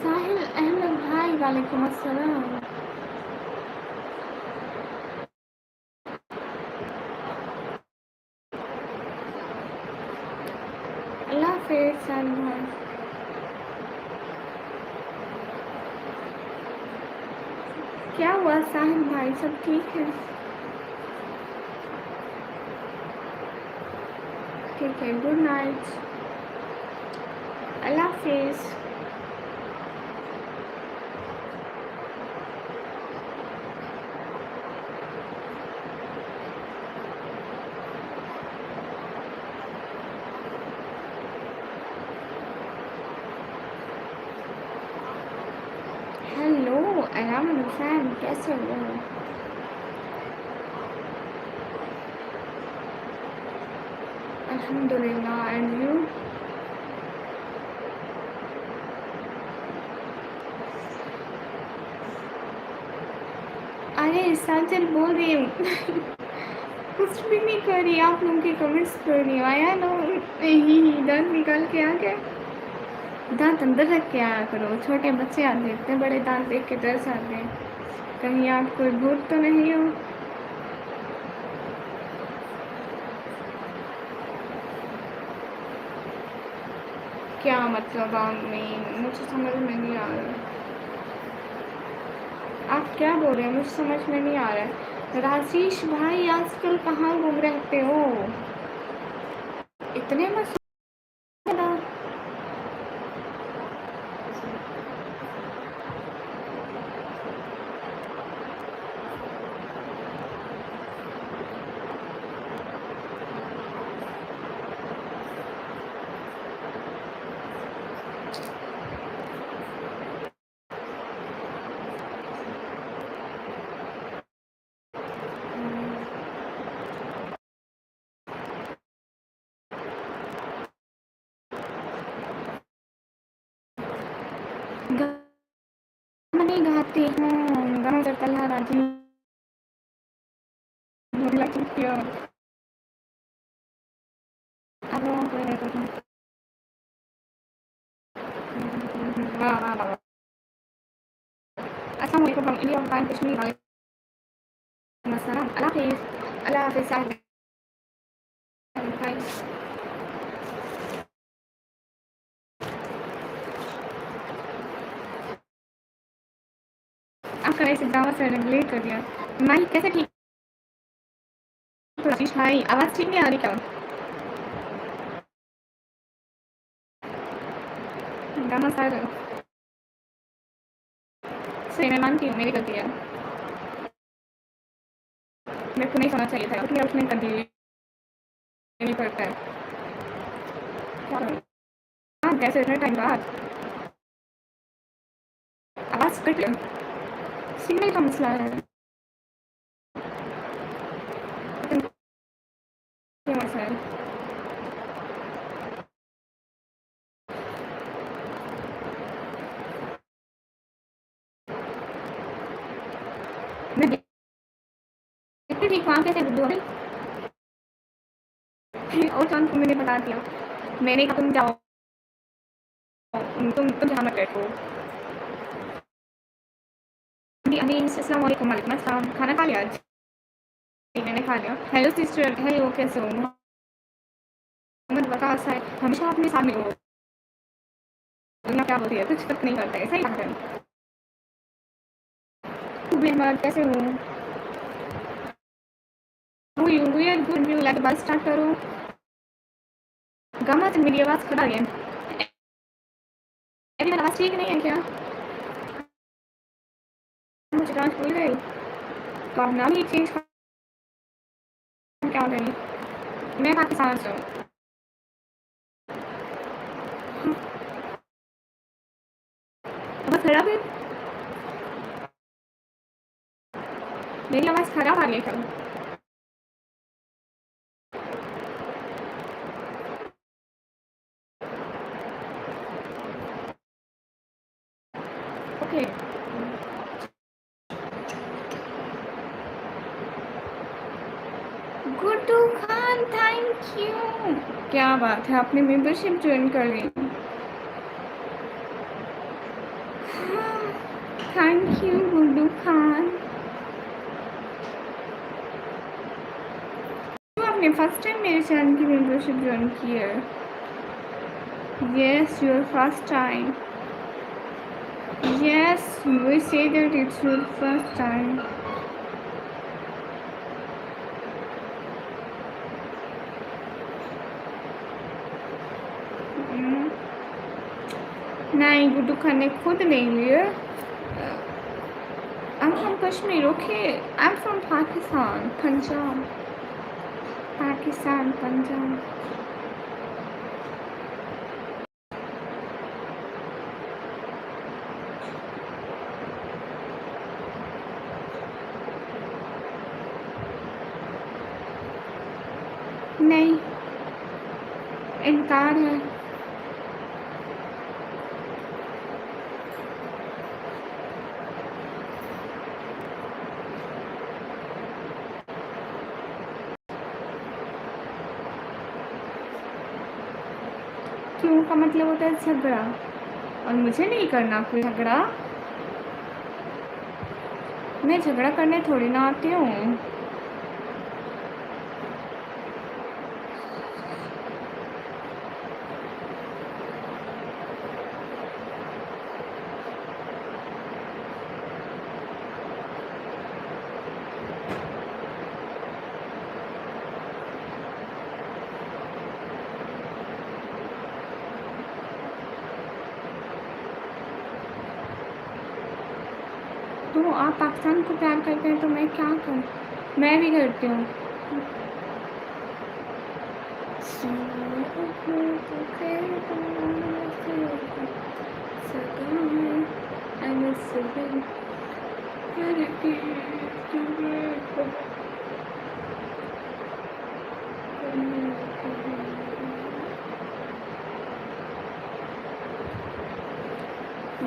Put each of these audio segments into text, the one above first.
साहिल अहमद भाई वालेकुम अस्सलाम। अल्लाह हाफिज़ साहिल भाई। क्या हुआ साहिल भाई, सब ठीक है? ठीक है, गुड नाइट। अल्लाह हाफिज़। हेलो अयाम फैन, कैसे हो? अल्हम्दुलिल्लाह, एंड यू? अरे साजिद बोल रही हूँ। कुछ भी नहीं कर रही, आप लोगों के कमेंट्स कर रही हो। आया नो ही दांत निकाल के आ गए। दांत अंदर रख के आया करो, छोटे बच्चे आते इतने बड़े दांत देख के तरस आते हैं। कहीं आप कोई भूत तो नहीं हो? क्या मतलब आमी? मुझे समझ में नहीं आ रहा। आप क्या बोल रहे हैं, मुझे समझ में नहीं आ रहा है। राजेश भाई आजकल कहाँ घूम रहते हो? इतने मसला। गाना नहीं गाती हूँ, गाना करता है राजी। अस्सलाम वालेकुम from India, I'm Kashmir. वालेकुम अस्सलाम। अल्लाह हाफिज़। अल्लाह हाफिज़ साहिब भाई। आपका वैसे दावा से रेगुलेट कर दिया। माइक कैसे ठीक? तो राजेश भाई आवाज़ ठीक नहीं आ रही क्या? गाना सर सही, मैं मानती हूँ मेरी गलती है। मेरे को नहीं सोना चाहिए था, उसने उसने कर दी। नहीं पड़ता है। क्या करूँ? हाँ, कैसे इतने टाइम बाद आवाज़ कट गया। सिग्नल का मसला है। क्या मसला है? मैं बिल्कुल ठीक हूँ, आप कैसे बुद्धू हो? और चांद को मैंने बता दिया। मैंने कहा तुम जाओ, तुम जहाँ मत बैठो। जी अमीन, अस्सलाम वालेकुम। वालेकुम अस्सलाम। खाना खा लिया आज? जी, मैंने खा लिया। हेलो सिस्टर, हेलो, कैसे हो? मोहम्मद वकास है, हमेशा अपने सामने हो। दुनिया क्या होती है, कुछ फर्क नहीं करता है, सही बात है। बेहमद, कैसे हो? You we are good, you like बात स्टार्ट करो। गामा से मेरी आवाज़ खड़ा है। मेरी आवाज़ ठीक नहीं है क्या? मुझे डांस भूल गई तो आप नाम ही चेंज कर। क्या हो गई? मैं पाकिस्तान से हूँ। आवाज़ खराब है? मेरी आवाज़ खराब आ रही है क्या? Okay. Guddu Khan, thank you. क्या बात है, आपने मेंबरशिप ज्वाइन कर ली। Thank you Guddu Khan. आपने फर्स्ट टाइम मेरे चैनल की मेंबरशिप ज्वाइन की है? Yes, your first time. Yes, we say that it's your first time. नहीं, गुड्डू खान ने खुद नहीं लिया। I'm from Kashmir, okay? I'm from Pakistan, Punjab. Pakistan, Punjab. नहीं, इनकार है। क्यों का मतलब होता है झगड़ा, और मुझे नहीं करना कोई झगड़ा। मैं झगड़ा करने थोड़ी ना आती हूँ। तो आप पाकिस्तान को प्यार करते हैं तो मैं क्या करूँ? मैं भी करती हूँ।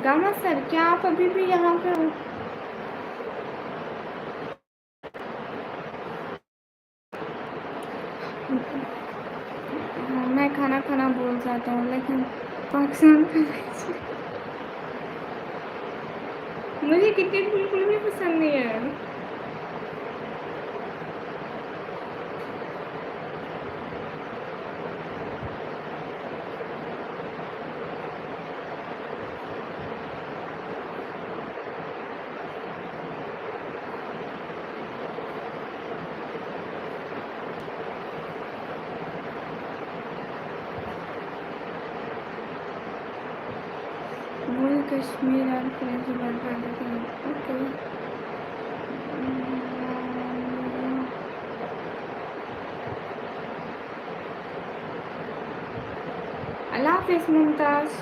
गामा सर, क्या आप अभी भी यहाँ पे हो? हाँ, मैं खाना खाना बोल जाता हूँ, लेकिन पाकिस्तान का मुझे क्रिकेट बिल्कुल भी पसंद नहीं है। कश्मीर और की बात कर देते हैं। ओके, अल्लाह हाफिज़ मुमताज़।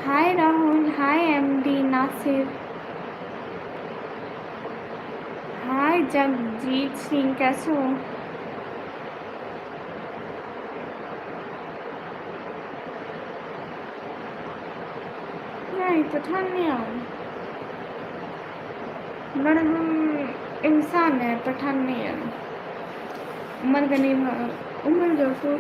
हाय राहुल, हाय एमडी नासिर, हाय जगजीत सिंह, कैसे हो? नहीं, पठान नहीं आओ, बट हम इंसान है, पठान नहीं है। उमर गनीम, उमर गफूर।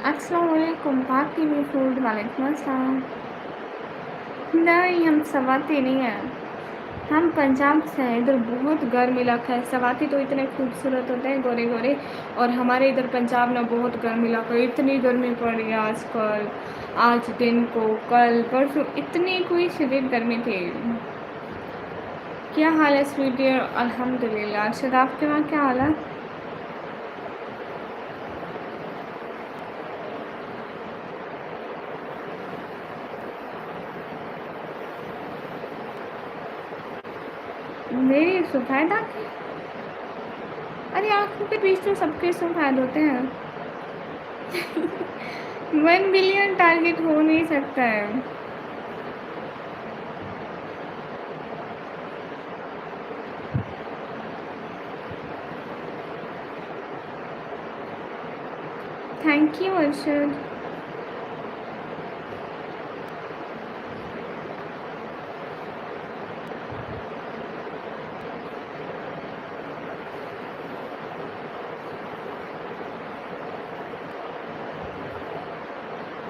अस्सलाम वालेकुम, पाकि में फूड, वालेकुम अस्सलाम। नहीं, हम सवाती नहीं हैं, हम पंजाब से हैं। इधर बहुत गर्म इलाका है। सवाती तो इतने खूबसूरत होते हैं, गोरे गोरे, और हमारे इधर पंजाब ना बहुत गर्म इलाका है। इतनी गर्मी पड़ रही है आजकल, आज दिन को, कल परसों इतनी कोई शदीद गर्मी थी। क्या हाल है स्वीट डियर? अल्हम्दुलिल्लाह। अर्शद, आपके वहाँ क्या हाल है? मेरी सुफैदा की अरे आँखों के बीच तो सबके सफ़ेद होते हैं। 1 बिलियन टारगेट हो नहीं सकता है। Thank you Arshad.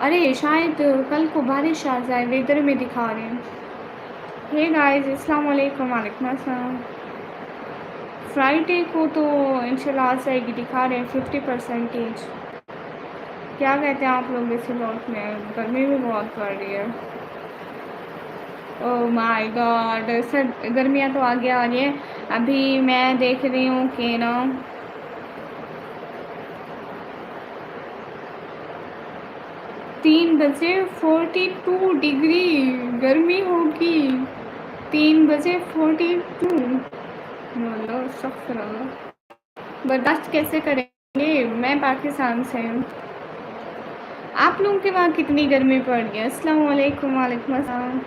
अरे शायद कल को बारिश आ जाए, वेदर में दिखा रहे हैं। हे गाइस, अस्सलाम वालेकुम। वालेकुम अस्सलाम। फ्राइडे को तो इंशाल्लाह आ जाएगी, दिखा रहे हैं 50%। क्या कहते हैं आप लोग इस लॉट में? गर्मी भी बहुत पड़ रही है। ओह माय गॉड, सर गर्मियाँ तो आगे आ रही है। अभी मैं देख रही हूँ कि ना 3 बजे 42 डिग्री गर्मी होगी। 3 बजे 42। बोलो सख्त बर्दाश्त कैसे करेंगे? मैं पाकिस्तान से हूँ। आप लोगों के वहाँ कितनी गर्मी पड़ रही है? अस्सलाम वालेकुम। वालेकुम अस्सलाम।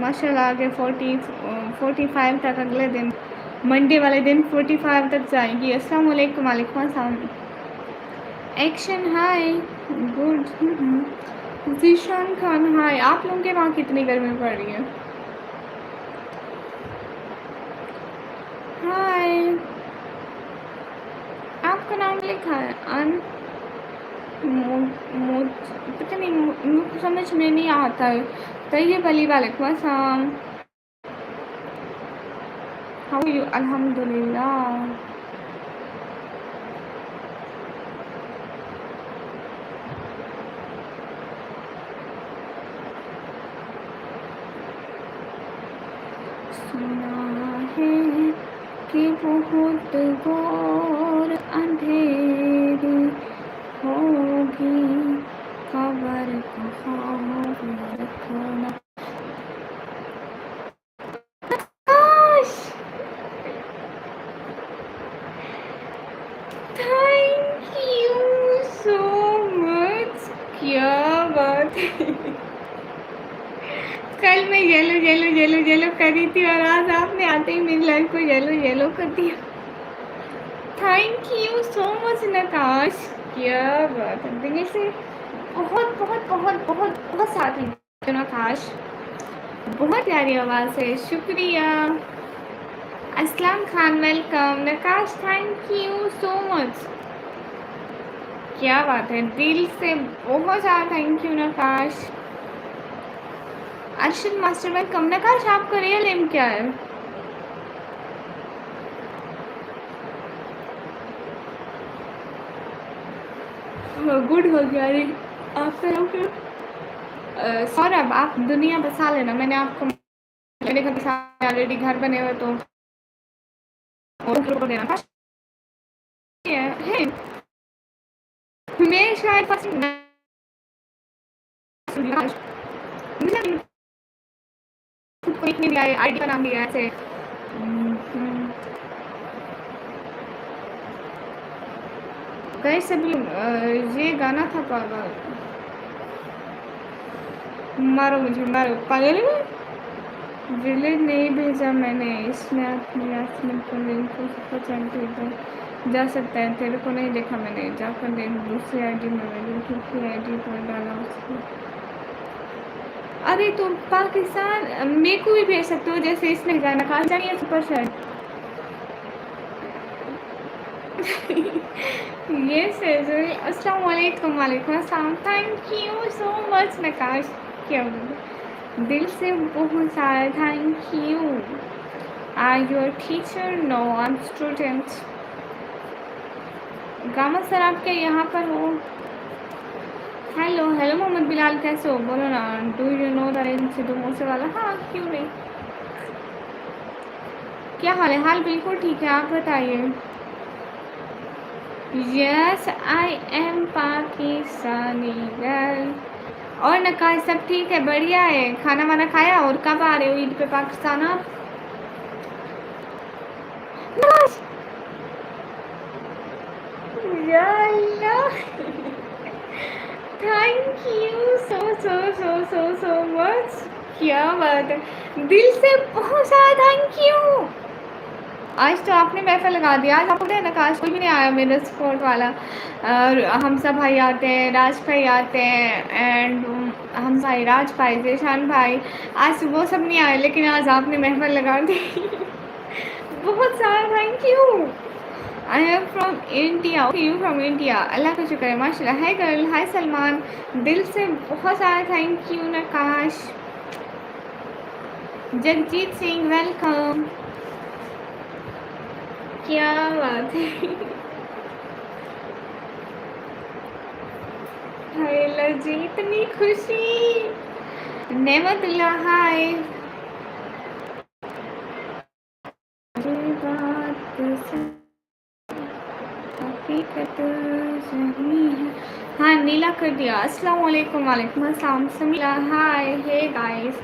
माशाल्लाह आगे 45 तक, अगले दिन मंडे वाले दिन 45 तक जाएंगी। अस्सलाम वालेकुम। वालेकुम अस्सलाम। एक्शन हाय। गुड। जीशान खान हाय। आप लोगों के वहाँ कितनी गर्मी पड़ रही है? हाय। आपका नाम लिखा है अन पता नहीं, मुझे समझ में नहीं आता है। तैयब अली। वालेकुम अस्सलाम। How you? अल्हम्दुलिल्लाह। सुना है कि बहुत घोर अंधेरी होगी, खबर कहाँ रखना। Thank you so much. क्या बात है। कल मैं येलो येलो येलो येलो कर रही थी और आज आपने आते ही मेरी लाइफ को येलो येलो कर दिया। Thank you so much Naqash. क्या बात है, दिल से बहुत बहुत बहुत बहुत बहुत साथ है नकाश। बहुत प्यारी आवाज़ है, शुक्रिया। Aslam Khan welcome. Naqash thank you so much. क्या बात है, दिल से बहुत ज़्यादा thank you Naqash. Arshad master welcome. Naqash आपका रियल नेम क्या है? गुड हो गया। रे आपका नाम क्या? सौरभ। आप दुनिया बसा लेना। मैंने आपको मेरे घर के ऑलरेडी घर बने हुए तो देना है। मैं शायद आईडी का नाम दिया ऐसे। गए सभी। ये गाना था पागल। मारो मुझे मारो पागल। विलेज नहीं भेजा मैंने, इसमें अपनी यास्मीन को लिंक को सेंड जा सकता है। तेरे को नहीं देखा मैंने, जाकर देख। दूसरी आईडी में मैंने दूसरी आईडी पर डाला उसको। अरे तो पाकिस्तान मेरे को भी भेज सकते हो, जैसे इसने गाना कहा जानिए सुपर शायद। ये से अस्सलाम वालेकुम। वालेकुम अस्सलाम। Thank you so much Naqash. क्या दिल से बहुत सारा thank you. Are your teacher? No I am student. Gama sir आपके यहाँ पर हो? हेलो हेलो मोहम्मद बिलाल, कैसे हो? बोलो ना। Do you know the Sidhu Moose Wala? हाँ क्यों नहीं। क्या हाल है? हाल बिल्कुल ठीक है, आप बताइए। Yes I am Pakistani girl. और नकाश सब ठीक है? बढ़िया है। खाना वाना खाया? और कब आ रहे हो ईद पे पाकिस्तान आप? या Allah, thank you so so so so so much. क्या बात है, दिल से बहुत सारा थैंक यू। आज तो आपने महफिल लगा दिया। आज आपको ना काश कोई भी नहीं आया मेरा सपोर्ट वाला। हम सब भाई आते हैं, राज भाई आते हैं, एंड हम भाई, राज भाई, जेशान भाई, आज वो सब नहीं आए, लेकिन आज आपने महफिल लगा दी। बहुत सारा thank you. I am from India, okay you from India, Allah का शुक्र है, माशाल्लाह। हाय गर्ल, हाय सलमान, दिल से बहुत सारा thank you Nakash. Jagjit Singh welcome. क्या बात है। हाय लजी, इतनी खुशी। नेमतुल्लाह हाय। हकीकत सही है। हाँ नीला कर दिया। अस्सलाम वालेकुम। वालेकुम अस्सलाम। समीला हाय। हे गाइस,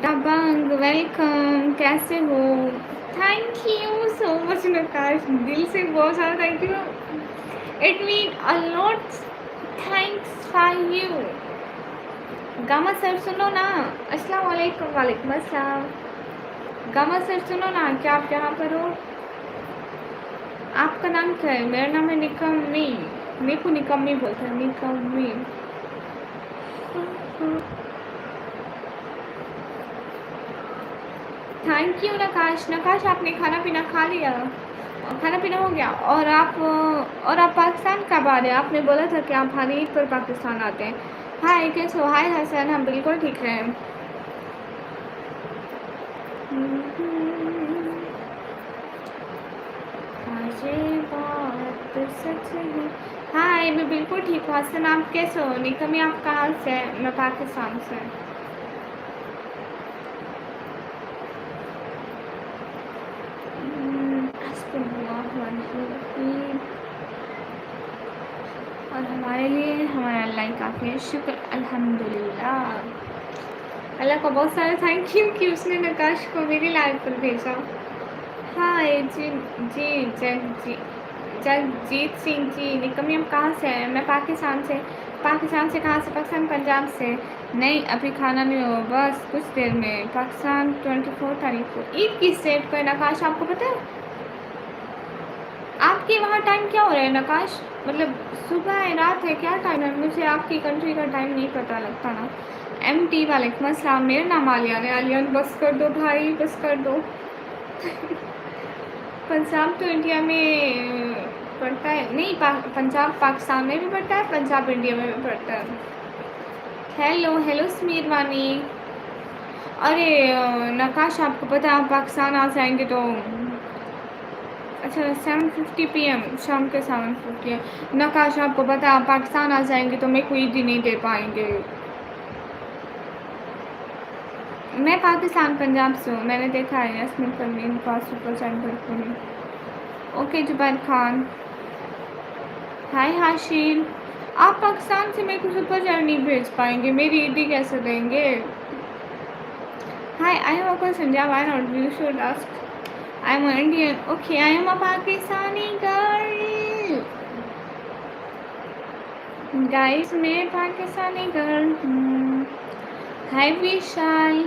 दबंग वेलकम, कैसे हो? थैंक यू सो मच नकाश, दिल से बहुत सारा thank you. It mean a lot, thanks for you. Gamma sir सुनो ना। अस्सलाम वालेकुम। वालेकुम अस्सलाम। गामा सर सुनो ना, क्या आप यहाँ पर हो? आपका नाम क्या है? मेरा नाम है निकम्मी। मेरे को निकम्मी बोलते हैं, निकम्मी। थैंक यू नकाश। नकाश आपने खाना पीना खा लिया? खाना पीना हो गया? और आप पाकिस्तान कब आ रहे हैं? आपने बोला था कि आप हर ईद पर पाकिस्तान आते हैं। हाय कैसे हो? हाय हसन, हम बिल्कुल ठीक हैं। बात सच है। हाय मैं बिल्कुल ठीक हूँ हसन, आप कैसे हो? निकमी आप कहाँ से? मैं पाकिस्तान से। और हमारे लिए हमारा अल्लाह काफ़ी है, शुक्र अल्हम्दुलिल्लाह। अल्लाह का बहुत सारा थैंक यू कि उसने नकाश को मेरी लाइफ पर भेजा। हाय जी जी जगजीत सिंह जी। निकमी हम कहाँ से हैं? मैं पाकिस्तान से। पाकिस्तान से कहाँ से? पाकिस्तान पंजाब से। नहीं अभी खाना नहीं हो, बस कुछ देर में। पाकिस्तान 24 तारीख को ईद किस डेट को है नकाश, आपको पता है? आपके वहाँ टाइम क्या हो रहा है नकाश? मतलब सुबह है, रात है, क्या टाइम है? मुझे आपकी कंट्री का टाइम नहीं पता लगता ना। MT वालेकुम अस्सलाम। मेरा नाम आलियान है। आलियान बस कर दो भाई, बस कर दो। पंजाब तो इंडिया में पड़ता है नहीं, पंजाब पाकिस्तान में भी पड़ता है, पंजाब इंडिया में भी पड़ता है। हेलो हेलो समीर वानी। अरे नकाश आपको पता है आप पाकिस्तान आ जाएंगे तो अच्छा 7:50 PM, शाम के 7:50 है। नकाश आपको पता है आप पाकिस्तान आ जाएंगे तो मैं कोई ईद ही नहीं दे पाएंगे। मैं पाकिस्तान पंजाब से हूँ, मैंने देखा है यस्मिन परवीन का super chat. Okay Zubair Khan. Hi Hashir, आप पाकिस्तान से मेरे को सुपर चैट नहीं भेज पाएंगे, मेरी ईदी कैसे देंगे? Hi I am a question, why not you should ask. I am Indian, okay I am a Pakistani girl. Guys मैं पाकिस्तानी गर्ल हूँ। Hi Vishal.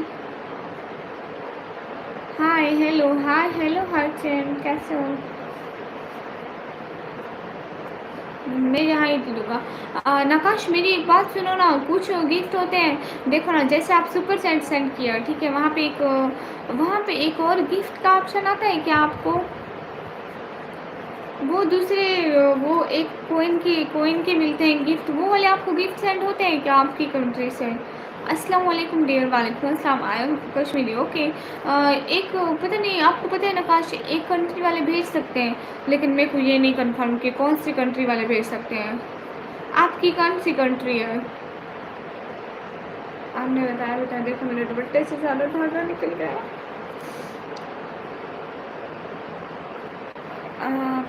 Hi hello, hi hello Harchand, कैसे हो? मैं यहाँ ही दूँगा। नकाश मेरी एक बात सुनो ना, कुछ गिफ्ट होते हैं देखो ना, जैसे आप सुपर चैट सेंड किया, ठीक है, वहाँ पे एक और गिफ्ट का ऑप्शन आता है क्या आपको? वो दूसरे, वो एक कोइन के मिलते हैं गिफ्ट, वो वाले आपको गिफ्ट सेंड होते हैं क्या आपकी कंट्री से? अस्सलाम वालेकुम डियर। वालेकुम अस्सलाम। I am Kashmiri, okay. एक पता नहीं आपको पता है नकाश, एक कंट्री वाले भेज सकते हैं, लेकिन मेरे को ये नहीं कंफर्म कि कौन सी कंट्री वाले भेज सकते हैं। आपकी कौन सी कंट्री है? आपने बताया देखो मेरे दुपट्टे से ज़्यादा धागा निकल गया।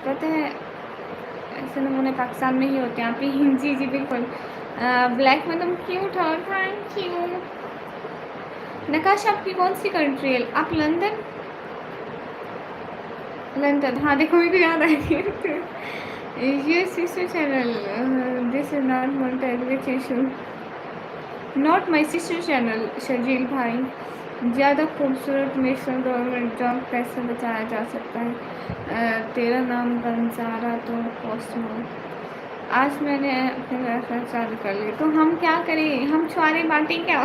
पता है ऐसे नमूने पाकिस्तान में ही होते हैं। आप ही जी जी बिल्कुल। ब्लैक में तुम क्यूट हो, थैंक यू। नकाश आपकी कौन सी कंट्री है? आप लंदन? लंदन, हाँ देखो मेरे को याद आ गया। ये sister channel, this is not monetize which issue, not my sister channel Sharjeel भाई। ज़्यादा खूबसूरत मिशन गवर्नमेंट जॉब कैसे बचाया जा सकता है? तेरा नाम बंजारा तो कॉस्मो। आज मैंने अपने व्यवसाय चालू कर लिए, तो हम क्या करें? हम छुआरे बांटें क्या?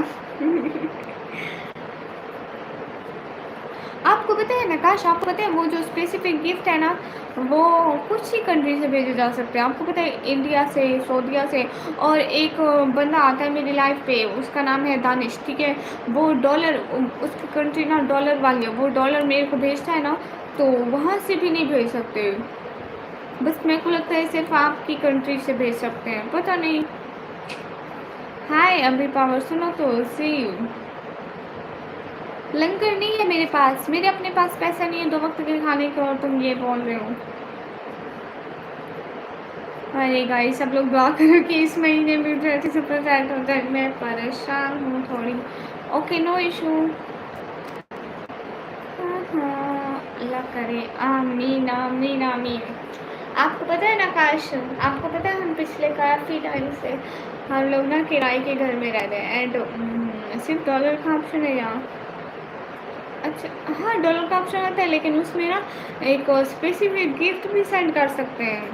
आपको पता है नकाश, आपको पता है वो जो स्पेसिफिक गिफ्ट है ना, वो कुछ ही कंट्री से भेजे जा सकते हैं। आपको पता है इंडिया से, सऊदीया से, और एक बंदा आता है मेरी लाइफ पे, उसका नाम है दानिश, ठीक है। वो डॉलर, उसकी कंट्री ना डॉलर वाली है, वो डॉलर मेरे को भेजता है ना, तो वहाँ से भी नहीं भेज सकते। बस मेरे को लगता है सिर्फ आपकी कंट्री से भेज सकते हैं, पता नहीं। हाय अभी पावर, सुनो तो सी लंगर नहीं है मेरे पास, मेरे अपने पास पैसा नहीं है 2 वक्त के खाने का, और तुम ये बोल रहे हो। अरे गाइस सब लोग दुआ करो कि इस महीने में 30% हो जाए, मैं परेशान हूँ थोड़ी। Okay no issue. अल्लाह करे, आमीन आमीन आमीन। आपको पता है नकाश, आपको पता है हम पिछले काफ़ी टाइम से हम लोग ना किराए के घर में रह रहे हैं, एंड सिर्फ डॉलर का ऑप्शन है यहाँ। अच्छा हाँ, डॉलर का ऑप्शन आता है, लेकिन उसमें ना एक स्पेसिफिक गिफ्ट भी सेंड कर सकते हैं।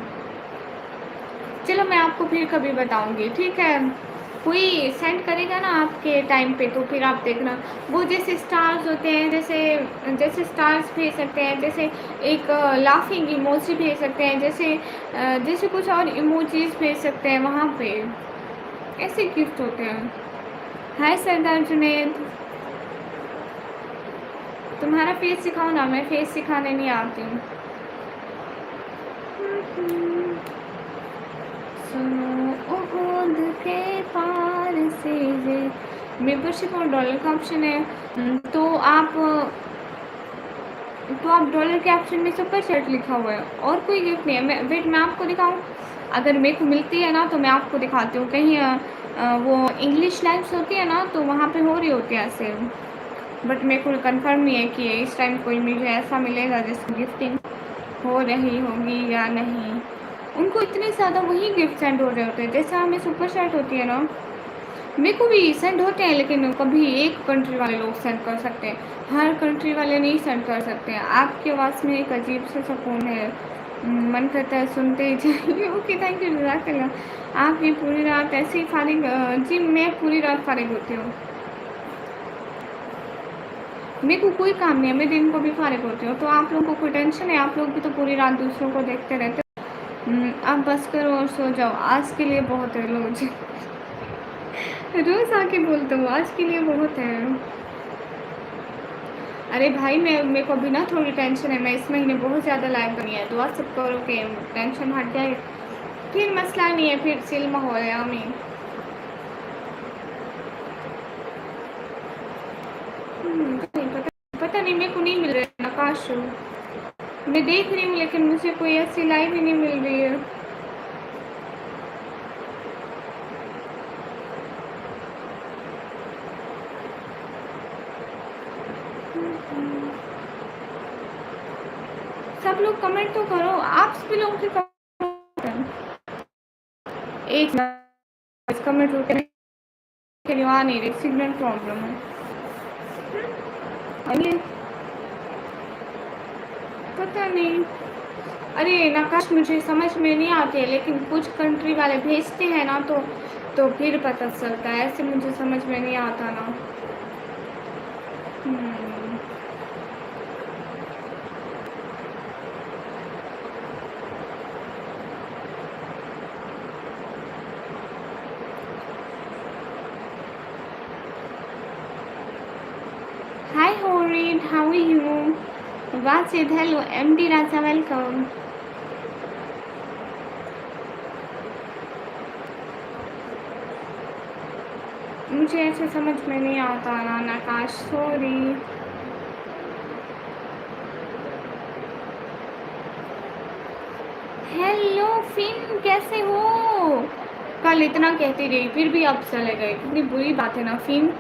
चलो मैं आपको फिर कभी बताऊंगी, ठीक है। कोई सेंड करेगा ना आपके टाइम पे, तो फिर आप देखना। वो जैसे स्टार्स होते हैं, जैसे जैसे स्टार्स भेज सकते हैं, जैसे एक लाफिंग इमोजी भेज सकते हैं, जैसे जैसे कुछ और इमोजीज भेज सकते हैं वहाँ पे, ऐसे गिफ्ट होते हैं। हाय सरदार जुनेद, तुम्हारा फेस सिखाओ ना, मैं फेस सिखाने नहीं आती हूँ। सुनो उहुद के पार से जे, मेंबरशिप और डॉलर का ऑप्शन है, तो आप डॉलर के ऑप्शन में सुपर चैट लिखा हुआ है, और कोई गिफ्ट नहीं है। वेट मैं आपको दिखाऊँ, अगर मेरे को मिलती है ना तो मैं आपको दिखाती हूँ। कहीं वो इंग्लिश लाइव्स होती है ना, तो वहाँ पे हो रही होती है ऐसे, बट मेरे को कंफर्म नहीं है कि इस टाइम कोई मुझे ऐसा मिलेगा जिसकी गिफ्टिंग हो रही होगी या नहीं। उनको इतने ज़्यादा वही गिफ्ट सेंड हो रहे होते हैं, जैसे हमें सुपर चैट होती है ना, मेरे को भी सेंड होते हैं, लेकिन कभी एक कंट्री वाले लोग सेंड कर सकते हैं, हर कंट्री वाले नहीं सेंड कर सकते हैं। आपकी आवाज़ में एक अजीब सा सुकून है, मन करता है सुनते ही जाइए। ओके थैंक यू जज़ाकल्लाह। आप ये पूरी रात ऐसे ही फारिग, जी मैं पूरी रात फारिग होती हूँ, मेरे को कोई काम नहीं है, मैं दिन को भी फारिग होती हूँ। तो आप लोगों को कोई टेंशन है? आप लोग भी तो पूरी रात दूसरों को देखते रहते हो। आप बस करो और सो जाओ, आज के लिए बहुत है। रोज रोज़ आके बोलते हो आज के लिए बहुत है। अरे भाई मैं, मेरे को भी ना थोड़ी टेंशन है, मैं इस महीने बहुत ज़्यादा लाइव बनी है, दुआ सब करो कि टेंशन हट जाए, फिर मसला नहीं है, फिर चिल माहौल है। आमीन। पता नहीं मेरे को नहीं मिल रहा है नकाश, मैं देख रही हूँ लेकिन मुझे कोई ऐसी लाइव ही नहीं मिल रही है। सब लोग कमेंट तो करो, आप भी लोग के एक कमेंट के लिए आ नहीं रही, सिग्नल प्रॉब्लम है। पता नहीं, अरे नकाश मुझे समझ में नहीं आती है, लेकिन कुछ कंट्री वाले भेजते हैं ना, तो फिर पता चलता है, ऐसे मुझे समझ में नहीं आता ना। Hi Horid, how are you? Vasid, hello. MD Raja, welcome. मुझे ऐसे समझ में नहीं आता ना नकाश, सॉरी। हेलो फिन, कैसे हो? कल इतना कहती रही फिर भी अब चले गए, कितनी बुरी बात है ना फिन।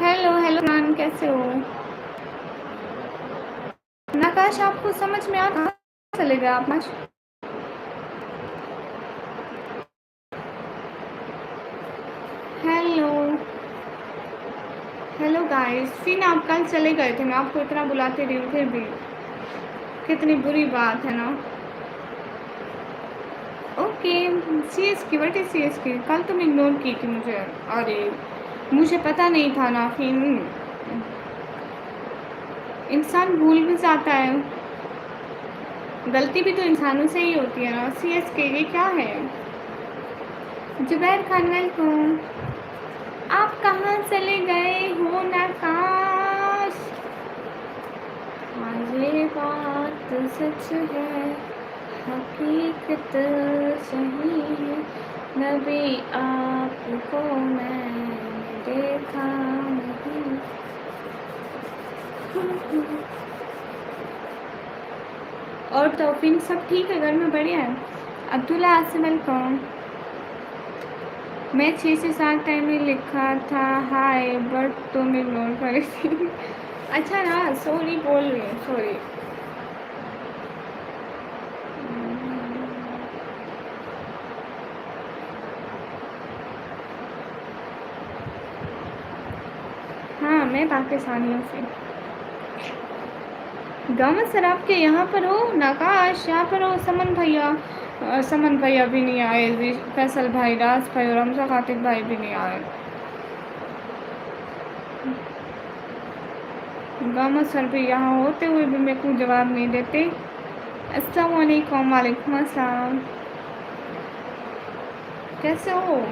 हेलो हेलो नान, कैसे हो? नकाश आपको समझ में आता चले गए आप? गाइस, फिर आप कल चले गए थे, मैं आपको इतना बुलाते रही हूँ, फिर भी कितनी बुरी बात है ना। Okay, CSK, what is CSK? कल तुम इग्नोर की थी मुझे। अरे मुझे पता नहीं था ना, फिर इंसान भूल भी जाता है, गलती भी तो इंसानों से ही होती है ना। सीएसके ये क्या है? जुबैर खान वेलकम। आप कहाँ चले गए हो नकाश? हाँ ये बात सच है, हकीकत सही है, नबी आपको मैंने देखा नहीं। और तौफीन सब ठीक है, घर में बढ़िया है? अब्दुल्ला आसिम वेलकम। मैं 6 से 7 टाइम में लिखा था हाय, बट तुम इग्नोर कर थी। अच्छा ना, सॉरी बोल रही हूँ, सॉरी। हाँ मैं पाकिस्तानी हूँ फिर। गाँव सर आपके यहाँ पर हो नकाश, यहाँ पर हो समन भैया। समन भैया भी नहीं आए जी, फैसल भाई, राज भाई और हमजा खातिब भाई भी नहीं आए। गामा सर भी यहाँ होते हुए भी मेरे को जवाब नहीं देते। अस्सलाम वालेकुम। वालेकुम अस्सलाम, कैसे हो?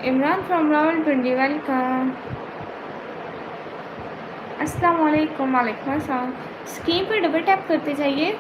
Imran from Rawalpindi, welcome. अस्सलाम वालेकुम। वालेकुम अस्सलाम। स्क्रीन पर डबल टैप करते जाइए।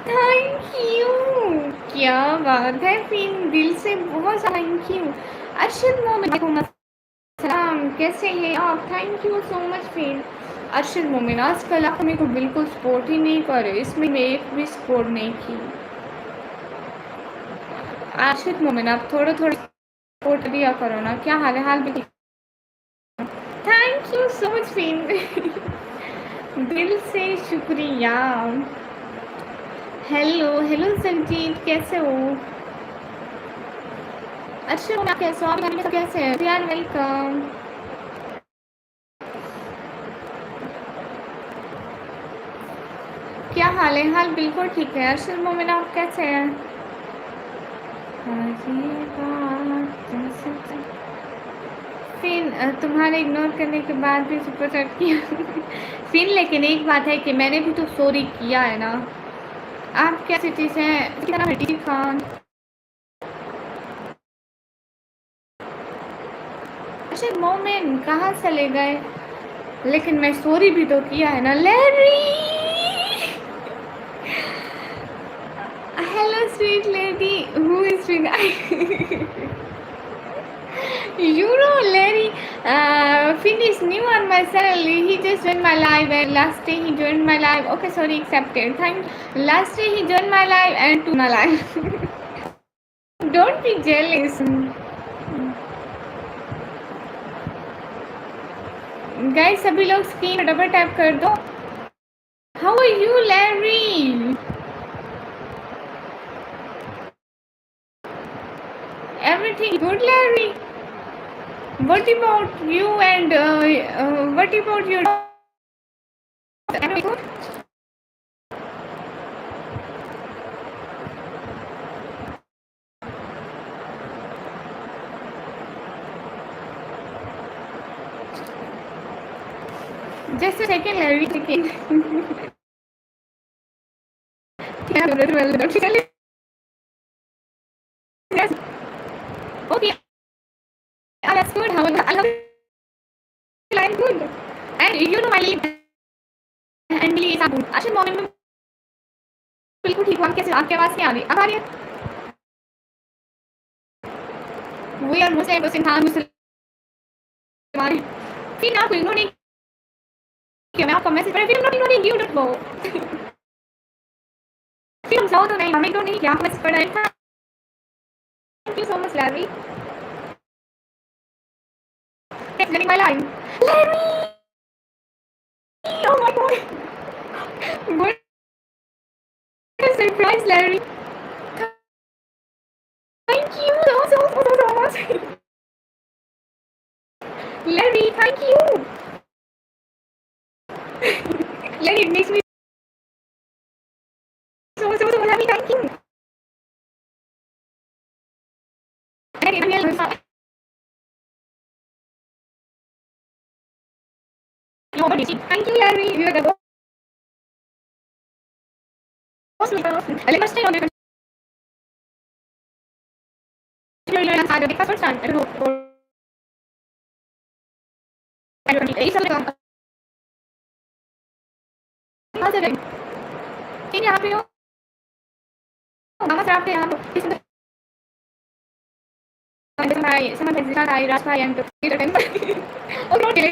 थैंक यू, क्या बात है, फिर दिल से बहुत थैंक यू। अरशद मोमिन, कैसे हैं आप? थैंक यू सो मच फिर। अरशद मोमिन, आजकल आप मेरे को बिल्कुल सपोर्ट ही नहीं कर रहे, इसमें मैं एक भी सपोर्ट नहीं की। अरशद मोमिन, आप थोड़ा थोड़ा सपोर्ट दिया करो ना। क्या हाल है? हाल भी थैंक यू सो मच फिर। दिल से शुक्रिया। हेलो हेलो संजीत, कैसे हो? अच्छा आप कैसे हो? आप कैसे हैं यार? वेलकम। क्या हाल है? हाल बिल्कुल ठीक है। अरशद मोमिन, आप कैसे हैं? फिर तुम्हारे इग्नोर करने के बाद भी सुपर चैट किया। फिर लेकिन एक बात है कि मैंने भी तो सॉरी किया है ना। आप क्या सिटी से हैं? हटी खान। अच्छा मोमिन कहाँ चले गए? लेकिन मैं सॉरी भी तो किया है ना। Larry, hello sweet lady, who is sweet? You know Larry, Finn is new on my channel. He just joined my live and last day he joined my live. Okay, sorry, accepted. Thank. Last day he joined my live and to my live. Don't be jealous. Guys, सभी लोग screen पर double tap कर दो। How are you, Larry? Everything good, Larry? What about you and what about your? Just a second, Larry. Second. Okay, that's good. How are you? Good. You know my एंडली साबुन। अच्छा morning में बिल्कुल ठीक हूँ। आप कैसे? आपकी आवाज़ नहीं आ रही। अब आ रही है? वो यार मुझसे बस इंसान मुसलमान फिर आपको इग्नोर नहीं किया, मैं आपका मैसेज पढ़ा, फिर हम not ignoring you, don't go. फिर हम जाओ तो नहीं, हमें इग्नोर नहीं किया, आपका मैसेज पढ़ा है। Thank you so much Larry. Thanks getting my line. Larry! Oh my god! What a surprise, Larry! Thank you so much. Larry, thank you. Larry, it makes me so happy. Thank you. Larry, thank you, Larry. You are the most. Let us stay on the first time. I don't know. यहाँ पे हो मामा साहब पे यहाँ sama Zara Rasa yang kita kan okay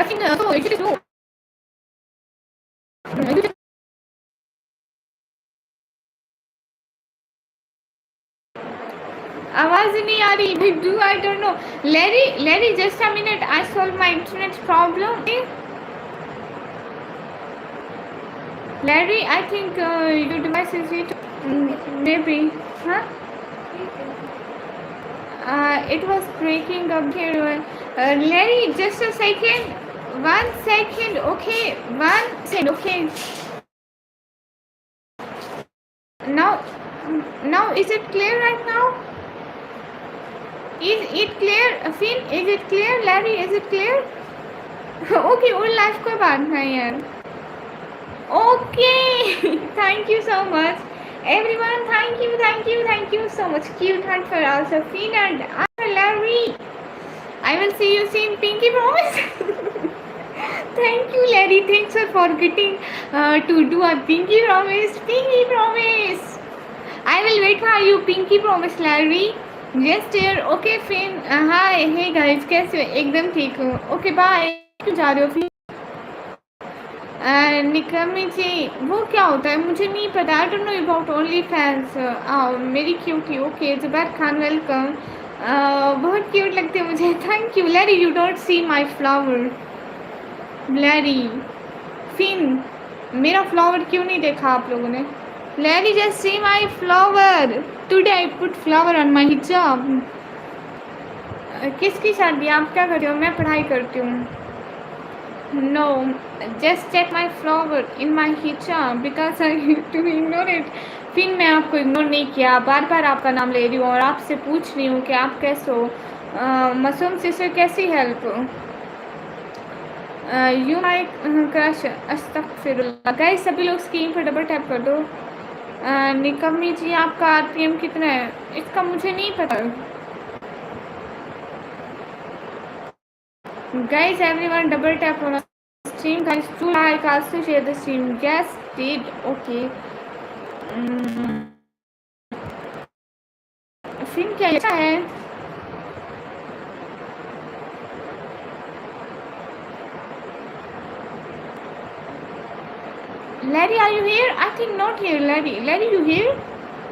fin so itu tu आवाज नहीं आ रही। do I don't know. Larry just a minute, I solve my internet problem. Larry, I think your device is it maybe huh it was breaking up here. Larry, just a second. 1 second, okay. 1 second, okay. Now is it clear right now? Is it clear? Finn, is it clear? Larry, is it clear? Okay, और life कोई बात नहीं यार. Okay, thank you so much. Everyone, thank you so much. Cute hunt for also Finn and Larry. I will see you soon. Pinky promise. Thank you, Larry. Thanks for forgetting to do a pinky promise. Pinky promise. I will wait for you. Pinky promise, Larry. Just here. Okay, Finn. Hi. Hey guys. कैसे हो? एकदम ठीक हूँ. Okay, bye. क्यों जा रहे हो फिर? निकमी जी वो क्या होता है मुझे नहीं पता. I don't know about only fans. मेरी cutie. Okay Zubair Khan welcome. बहुत क्यूट लगते हैं मुझे. Thank you. Larry you don't see my flower. Larry फिन मेरा फ्लावर क्यों नहीं देखा आप लोगों ने? Larry just see my flower. Today I put flower on my हिजाब. किसकी शादी? आप क्या कर रहे हो? मैं पढ़ाई करती हूँ. No, just check my flower in my hijab because I need to ignore it. फिर मैं आपको इग्नोर नहीं किया. बार बार आपका नाम ले रही हूँ और आपसे पूछ रही हूँ कि आप कैसे हो. मासूम सिस्टर कैसी हेल्प? You my crush. अस्तगफिरुल्लाह. गाइस सभी लोग स्क्रीन पर डबल टैप कर दो. निकम्मी जी आपका आरपीएम कितना है? इसका मुझे नहीं पता. Guys, everyone double tap on the stream. Guys, to like, also share the stream. Yes, did. Okay. Film क्या अच्छा है? Larry, are you here? I think not here. Larry, you here?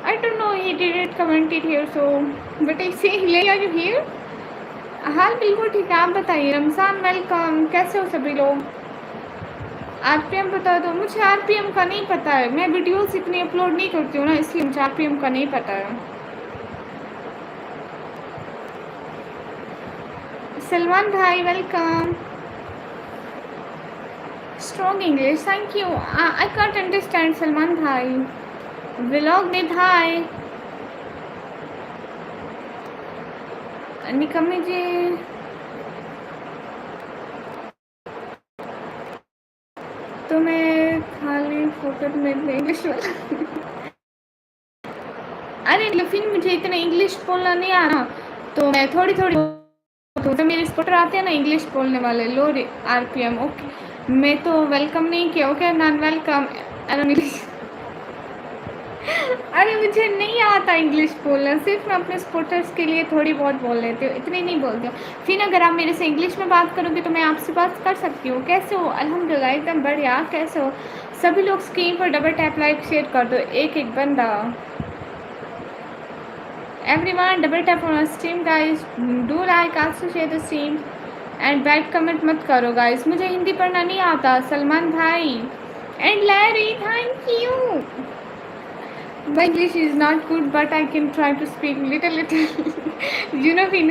I don't know. He didn't comment it here, so but I say, Larry, are you here? हाल बिल्कुल ठीक है. आप बताइए. Ramzan welcome. कैसे हो सभी लोग? आरपीएम बता दो. मुझे आरपीएम का नहीं पता है. मैं वीडियोस इतनी अपलोड नहीं करती हूँ ना, इसलिए मुझे आरपीएम का नहीं पता है. सलमान भाई welcome. Strong English. Thank you. I can't understand Salman भाई. Vlog with hi. निकम्मी जी तो मैं खाली फोकट में इंग्लिश वाला. अरे लेकिन मुझे इतना इंग्लिश बोलना नहीं आ रहा, तो मैं थोड़ी थोड़ी तो जब मेरे स्पॉटर आते हैं ना इंग्लिश बोलने वाले, लो RPM, ओके मैं तो वेलकम नहीं किया, ओके नॉन वेलकम इंग्लिश। अरे मुझे नहीं आता इंग्लिश बोलना, सिर्फ मैं अपने स्पॉटर्स के लिए थोड़ी बहुत बोल लेती हूँ, इतनी नहीं बोलती हूँ। फिर अगर आप मेरे से इंग्लिश में बात करोगे तो मैं आपसे बात कर सकती हूँ। कैसे हो? अल्हम्दुलिल्लाह एकदम बढ़िया। कैसे हो? सभी लोग स्क्रीन पर डबल टैप लाइक शेयर कर दो, एक एक बंदा। Everyone double tap on stream guys, do like also share the stream and bad comment मत करो गाइस, मुझे हिंदी पढ़ना नहीं आता। सलमान भाई and Larry thank you. My English is not good, but I can try to speak little. You know, Pin.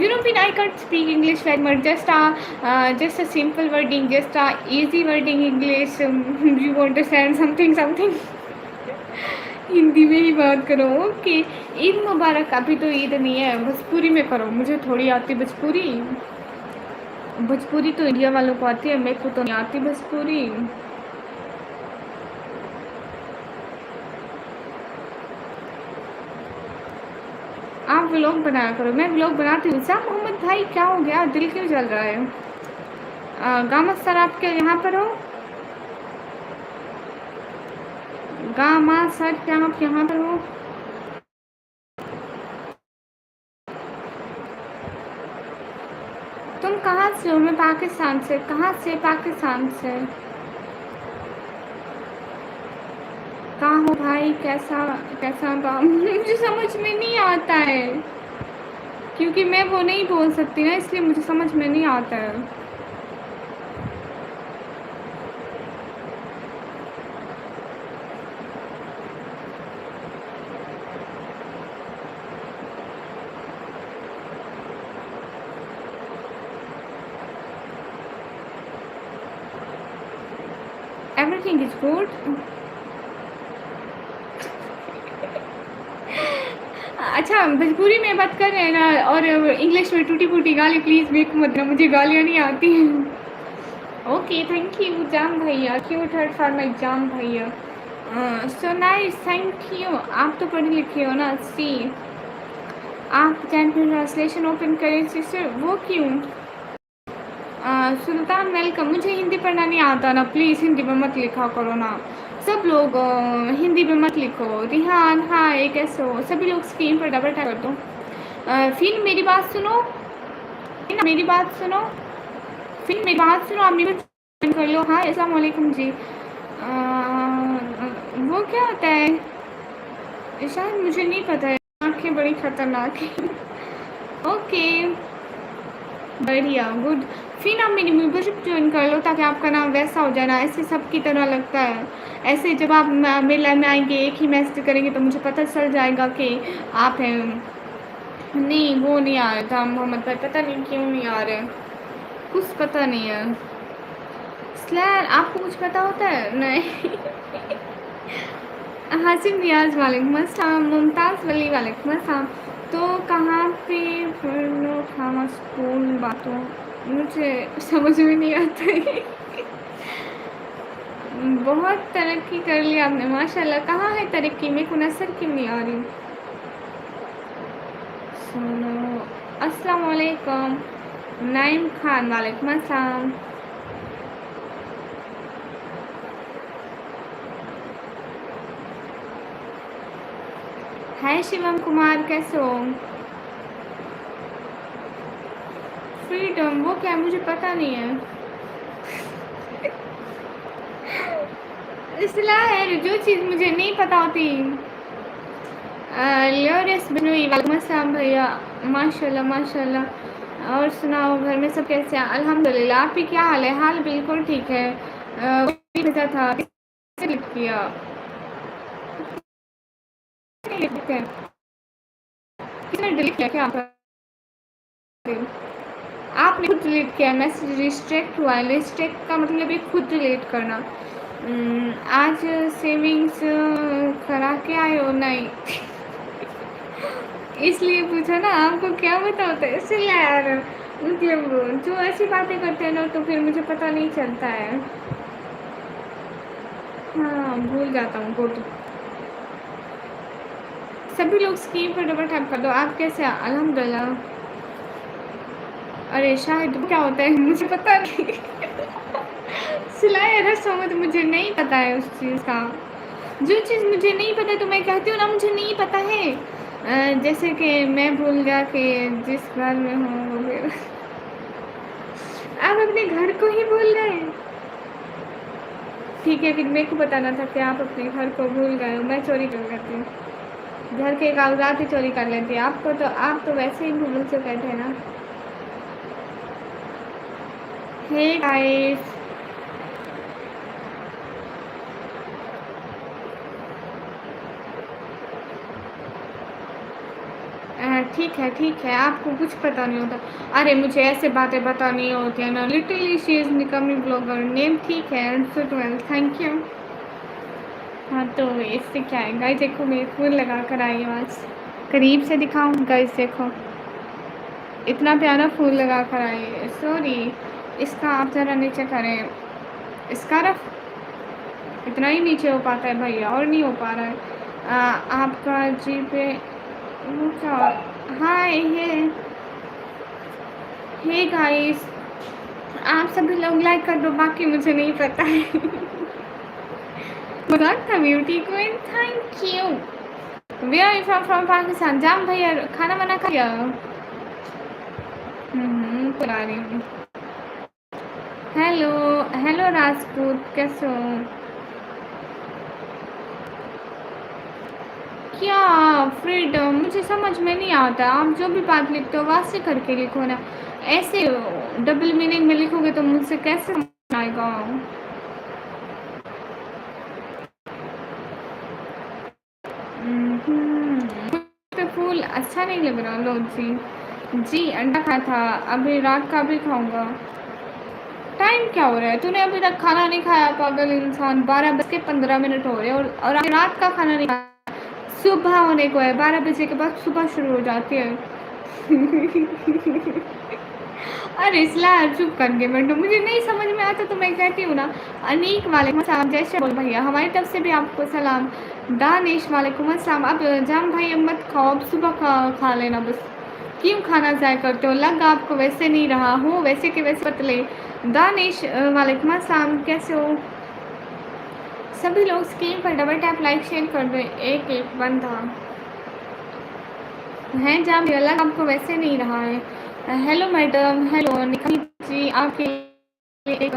You know, Pin. I can't speak English very much. Just a simple wording, just a easy wording English. You understand something, something. Hindi में ही बात करो, okay. Eid मुबारक। अभी तो ईद नहीं है, भोजपुरी में करो। मुझे थोड़ी आती भोजपुरी। भोजपुरी तो इंडिया वालों को आती है, मेरे को तो नहीं आती भोजपुरी। आप व्लॉग बनाया करो। मैं व्लॉग बनाती हूँ। शाह मोहम्मद भाई क्या हो गया, दिल क्यों जल रहा है? गामा सर आप क्या यहाँ पर हो? गामा सर क्या आप यहाँ पर हो? तुम कहाँ से हो? मैं पाकिस्तान से। कहाँ से? पाकिस्तान से। कहाँ हो भाई? कैसा कैसा काम? मुझे समझ में नहीं आता है, क्योंकि मैं वो नहीं बोल सकती ना, इसलिए मुझे समझ में नहीं आता है। Everything is good. अच्छा भोजपुरी में बात कर रहे हैं ना, और इंग्लिश में टूटी फूटी गाली प्लीज़ मेरे को मत देना, मुझे गालियाँ नहीं आती हैं। ओके थैंक यू जाम भैया, क्यूट हर्ट फॉर माई जाम भैया। So nice thank you. आप तो पढ़े लिखे हो ना। सी आप चैनल पर ट्रांसलेशन ओपन करें सिस्टर, वो क्यों? सुल्तान वेलकम। मुझे हिंदी पढ़ना नहीं आता ना, प्लीज़ हिंदी में मत लिखा करो ना। सब लोग हिंदी में मत लिखो। रिहान हाय कैसे हो? सभी लोग स्क्रीन पर डबल टैप कर दो। फिर मेरी बात सुनो, मेरी बात सुनो, फिर मेरी बात सुनो, आप मेरी कर लो। हाँ अस्सलाम वालेकुम जी। वो क्या होता है शायद मुझे नहीं पता है, आँखें बड़ी खतरनाक है। ओके बढ़िया गुड। फिर आप मेरी मेंबरशिप ज्वाइन कर लो ताकि आपका नाम वैसा हो जाए ना, ऐसे सबकी तरह लगता है। ऐसे जब आप मेरे लाइव में आएंगे एक ही मैसेज करेंगे तो मुझे पता चल जाएगा कि आप हैं। नहीं वो नहीं आ रहा था मोहम्मद भाई, पता नहीं क्यों नहीं आ रहे, कुछ पता नहीं है। स्लैर आपको कुछ पता होता है? नहीं। हासिम रियाज वालेकुम अस्सलाम, मुमताज़ वली वालेकुम अस्सलाम। तो कहाँ पे पढ़ो था स्कूल बातों, मुझे समझ में नहीं आता है। बहुत तरक्की कर लिया आपने माशाल्लाह। कहाँ है तरक्की? मेरे को नजर क्यों नहीं आ रही? सुनो अस्सलाम वालेकुम। नाइम खान वालेकुम अस्सलाम। हाय शिवम कुमार कैसे हो? फ्रीडम वो क्या, मुझे पता नहीं है। इसलिए है जो चीज़ मुझे नहीं पता होती। लियोरेस बिनोई वालेकुम अस्सलाम भैया, माशाल्लाह माशाल्लाह। और सुनाओ घर में सब कैसे हैं? अल्हम्दुलिल्लाह। आप ही क्या हाल है? हाल बिल्कुल ठीक है। भेजा था किसने किया? किसने डिलीट किया क्या? आपने खुद डिलीट किया मैसेज, रिस्ट्रिक्ट हुआ है। रिस्ट्रिक्ट का मतलब है खुद डिलीट करना। आज सेविंग्स करा के आए हो? नहीं। इसलिए पूछा ना, आपको क्या पता होता है? इसलिए यार मतलब जो ऐसी बातें करते हैं ना तो फिर मुझे पता नहीं चलता है। हाँ भूल जाता हूँ। गुड सभी लोग स्क्रीन पर डबल टैप कर दो। आप कैसे हैं? अल्हम्दुलिल्लाह। अरे शायद क्या होता है मुझे पता नहीं। सिलाई रस्म तो मुझे नहीं पता है उस चीज़ का। जो चीज़ मुझे नहीं पता तो मैं कहती हूँ ना मुझे नहीं पता है। जैसे कि मैं भूल गया कि जिस घर में हूँ वो फिर आप अपने घर को ही भूल गए। ठीक है, फिर मेरे को बताना था कि आप अपने घर को भूल गए हो। मैं चोरी कर लेती हूँ, घर के कागजात ही चोरी कर लेती। आपको तो आप तो वैसे ही भूल चुके थे ना। हे गाइस, ठीक है, आपको कुछ पता नहीं होता। अरे मुझे ऐसे बातें बतानी होती है ना। लिटरली शी इज़ निकमी ब्लॉगर नेम। ठीक है, आंसर ट्वेल्व, थैंक यू। हाँ तो इससे क्या है गाइस, देखो मैं फूल लगा कर आई हूँ आज। करीब से दिखाऊँ गाइस, देखो इतना प्यारा फूल लगा कर आई है। सॉरी, इसका आप ज़रा नीचे करें। इसका रफ इतना ही नीचे हो पाता है भैया, और नहीं हो पा रहा है। आपका जी पे वो क्या? हाँ ये हे गाइस, आप सभी लोग लाइक कर दो, बाकी मुझे नहीं पता है। मजाक था beauty queen, thank you. We are from from Pakistan. जाम भैया खाना बना खा लिया? बना रही हूँ। हेलो हेलो राजपूत, कैसे हो? क्या फ्रीडम मुझे समझ में नहीं आता। आप जो भी बात लिखते हो वहाँ से करके लिखो ना। ऐसे डबल मीनिंग में लिखोगे तो मुझसे कैसे समझ आएगा? मुझे फूल अच्छा नहीं लग रहा। लो जी अंडा खाया था, अभी रात का भी खाऊंगा। टाइम क्या हो रहा है? तूने अभी तक खाना नहीं खाया पागल इंसान। 12:15 हो रहे हैं और अभी रात का खाना नहीं खाया। सुबह होने को है, 12 बजे के बाद सुबह शुरू हो जाती है। अरे इसला चुप करके बैठो, मुझे नहीं समझ में आता तो मैं कहती हूँ ना। अनीक वालेकुम अस्सलाम, जैसे बोल भैया हमारी तरफ से भी आपको सलाम। दानिश वालेकुम अस्सलाम। अब जाम भाई अब मत खाओ, अब सुबह खा लेना बस। क्यों खाना ज़ाय करते हो? लग आपको वैसे नहीं रहा हो, वैसे के वैसे पतले। दानिश वालेकुम अस्सलाम, कैसे हो? सभी लोग स्क्रीन पर डबल टैप लाइक शेयर कर दो। एक एक बंदा है जाम, लग आपको वैसे नहीं रहा है। Hello madam, hello Nikhil ji, आपके लिए एक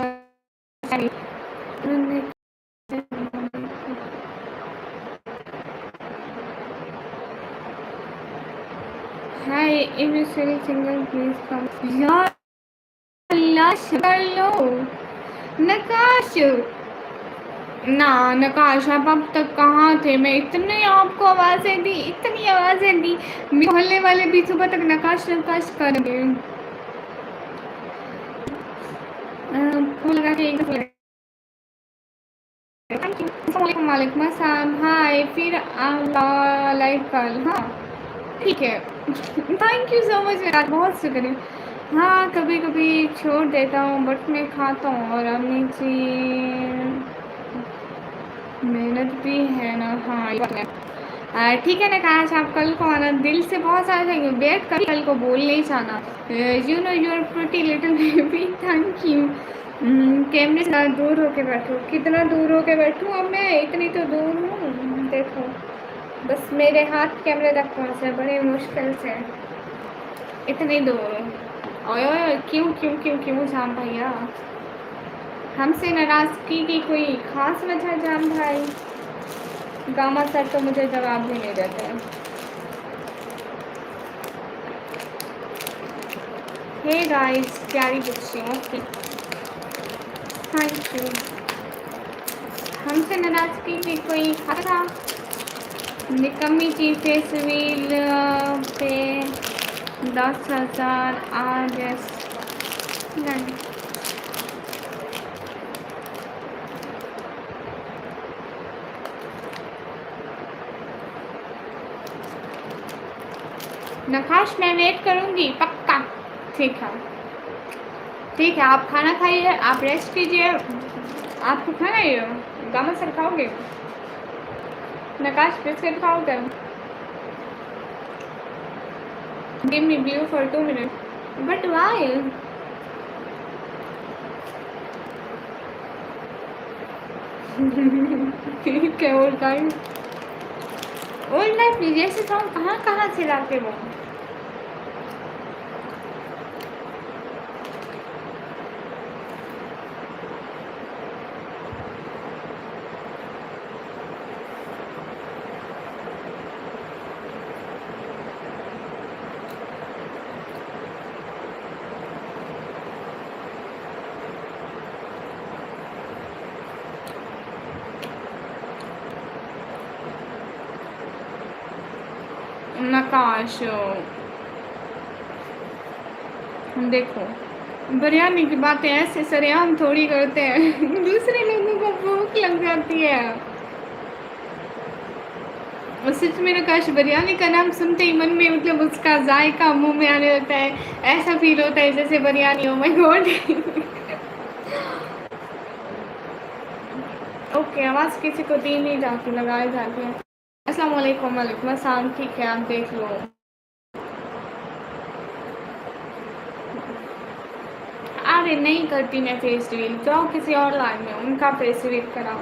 हाय इनिशियल सिंगल प्लीज कम। यार अल्लाह कर लो नकाश ना। नकाश आप अब तक कहाँ थे? मैं इतने आपको आवाज़ें दी, इतनी आवाज़ें दी, मोहल्ले वाले भी सुबह तक नकाश नकाश कर गए। लगा के वालेकुम अस्सलाम। हाय फिर लाइव कल। हाँ ठीक है। थैंक यू सो मच यार, बहुत शुक्रिया। हाँ कभी कभी छोड़ देता हूँ बट मैं खाता हूँ। और अम्मी जी मेहनत भी है ना। हाँ ठीक है नकाश, आप कल को आना। दिल से बहुत सारा थैंक यू। वेट कर, कल को बोल नहीं जाना। You know your pretty little baby, thank you. कैमरे से दूर होके बैठो। कितना दूर होके बैठूँ अब मैं? इतनी तो दूर हूँ, देखो बस मेरे हाथ कैमरे तक पहुँचे बड़े मुश्किल से। इतनी दूर। ओए ओए क्यों क्यों क्यों क्यों जाम भैया? हमसे नाराज़गी की कोई ख़ास वजह जाम भाई? गामा सर तो मुझे जवाब भी नहीं देते हैं। हे गाइस, प्यारी बच्ची, ओके थैंक यू। हमसे नाराज़गी की कोई खतरा? निकम्मी की फेस रील पे 10,000 आज नहीं। नकाश मैं वेट करूँगी पक्का। ठीक है ठीक है, आप खाना खाइए, आप रेस्ट कीजिए। आपको खाना है गामा सर खाओगे? नकाश बिस्किट खाओगे? Give me blue for 2 minutes. But why? ठीक है ओल्ड लाइफ। ओल्ड लाइफ जैसे सॉन्ग कहाँ कहाँ से लाते वो? नकाश देखो, बिरयानी की बातें ऐसे सरेआम थोड़ी करते हैं। दूसरे लोगों को भूख लग जाती है। और सच में नकाश, बिरयानी का नाम सुनते ही मन में मतलब उसका जायका मुंह में आने लगता है। ऐसा फील होता है जैसे biryani, oh my God. Okay, आवाज़ किसी को दी नहीं जाती, लगाई जाती है। अस्सलाम वालेकुम। वालेकुम अस्सलाम। ठीक है, आप देख लो। अरे नहीं करती मैं फेस रिवील, जाओ किसी और लाइन में उनका फेस रिवील कराओ।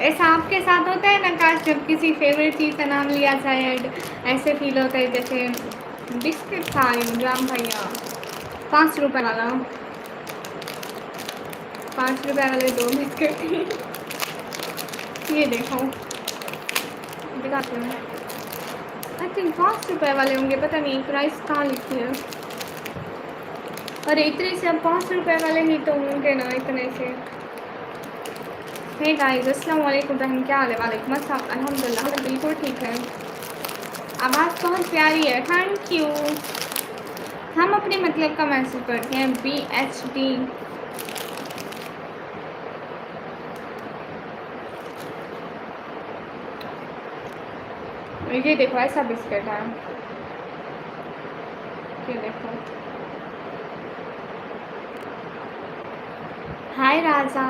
ऐसा आपके साथ होता है ना काश, जब किसी फेवरेट चीज़ का नाम लिया जाए ऐसे फील होता है जैसे बिस्किट खा रही हूँ। जाम भैया 5 रुपये वाला, 5 रुपये वाले 2 बिस्किट। ये देखो, दिखाती हूँ। आई थिंक 5 रुपये वाले होंगे, पता नहीं प्राइस कहाँ लिखी है। अरे इतने से अब 5 रुपये वाले ही तो होंगे ना, इतने से। हे गाइस, अस्सलाम वालेकुम बहन, क्या हाल है? वालेकुम अस्सलाम। अल्हम्दुलिल्लाह बिल्कुल ठीक है। आवाज़ बहुत प्यारी है, थैंक यू। हम अपने मतलब का मैसेज पढ़ते हैं, BHD। ये देखो ऐसा बिस्किट है, ये देखो। हाय राजा।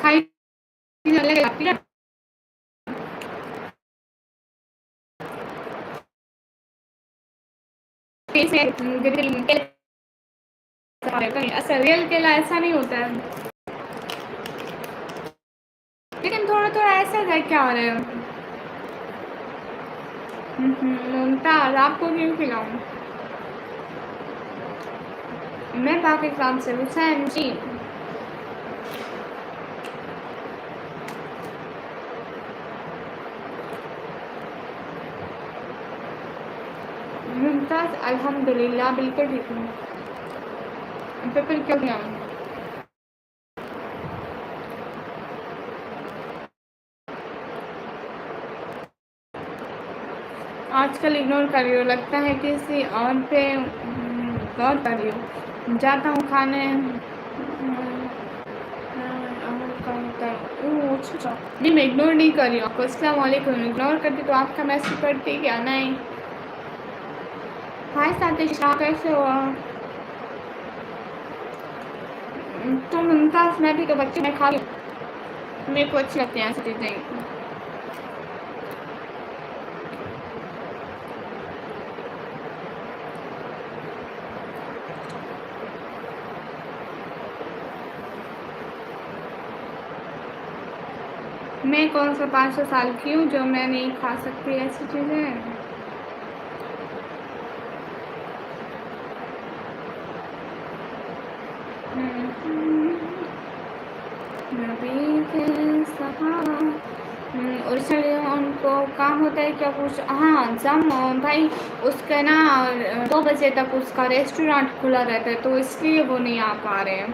खाई ऐसा रियल केला ऐसा नहीं होता है, लेकिन थोड़ा थोड़ा ऐसा है। क्या हो रहा है? मुमताज, आपको क्यों खिलाऊं? मैं पाकिस्तान से, हुसैन जी। मुमताज अल्हम्दुलिल्लाह बिल्कुल ठीक हूँ। फिर क्यों खिलाऊं? आजकल इग्नोर कर रही हो, लगता है किसी और पे गौर कर रही हो। जाता हूँ खाने। अच्छा, नहीं मैं इग्नोर नहीं कर रही हूँ आपको। अस्सलाम वालेकुम। इग्नोर करती तो आपका मैसेज पढ़ती क्या? नहीं। हाय सातिश, कैसे हो? तो मुमताज़, मैं भी तो बच्चे मैं खा रही हूँ, मेरे को अच्छी लगती हैं ऐसी चीज़ें। मैं कौन सा 500 साल की हूँ जो मैं नहीं खा सकती ऐसी चीज़ें? और इसलिए उनको काम होता है क्या कुछ? हाँ जम भाई, उसका ना 2 बजे तक उसका रेस्टोरेंट खुला रहता है, तो इसलिए वो नहीं आ पा रहे हैं।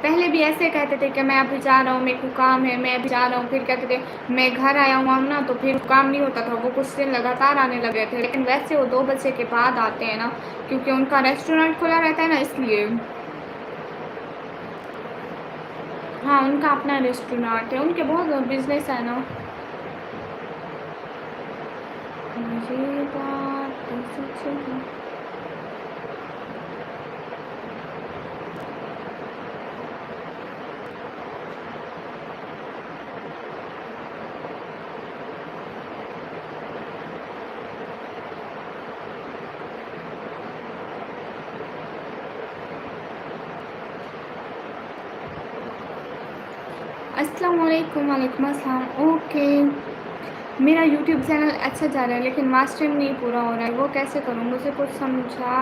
पहले भी ऐसे कहते थे कि मैं अभी जा रहा हूँ, मेरे को काम है, मैं अभी जा रहा हूँ। फिर कहते थे मैं घर आया हूँ ना, तो फिर काम नहीं होता था। वो कुछ दिन लगातार आने लगे थे, लेकिन वैसे वो 2 बजे के बाद आते हैं ना, क्योंकि उनका रेस्टोरेंट खुला रहता है ना, इसलिए। हाँ, उनका अपना रेस्टोरेंट है, उनके बहुत बिजनेस है ना। ये बात तो सच है। अस्सलाम वालेकुम, वालेकुम अस्सलाम। ओके, मेरा यूट्यूब चैनल अच्छा जा रहा है लेकिन वाच टाइम नहीं पूरा हो रहा है, वो कैसे करूँ? मुझे कुछ समझा।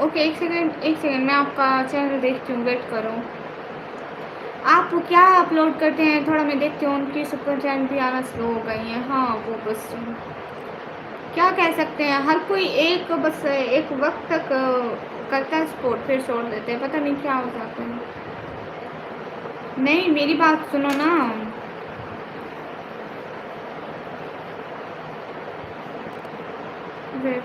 ओके, एक सेकंड, मैं आपका चैनल देखती हूँ, वेट करो। आप क्या अपलोड करते हैं? थोड़ा मैं देखती हूँ। उनकी सुपर चैनल भी आना स्लो हो गई हैं। हाँ, वो बस क्या कह सकते हैं, हर कोई एक बस एक वक्त तक करता है सपोर्ट, फिर छोड़ देते हैं, पता नहीं क्या हो जाता है। नहीं, मेरी बात सुनो ना। वेट,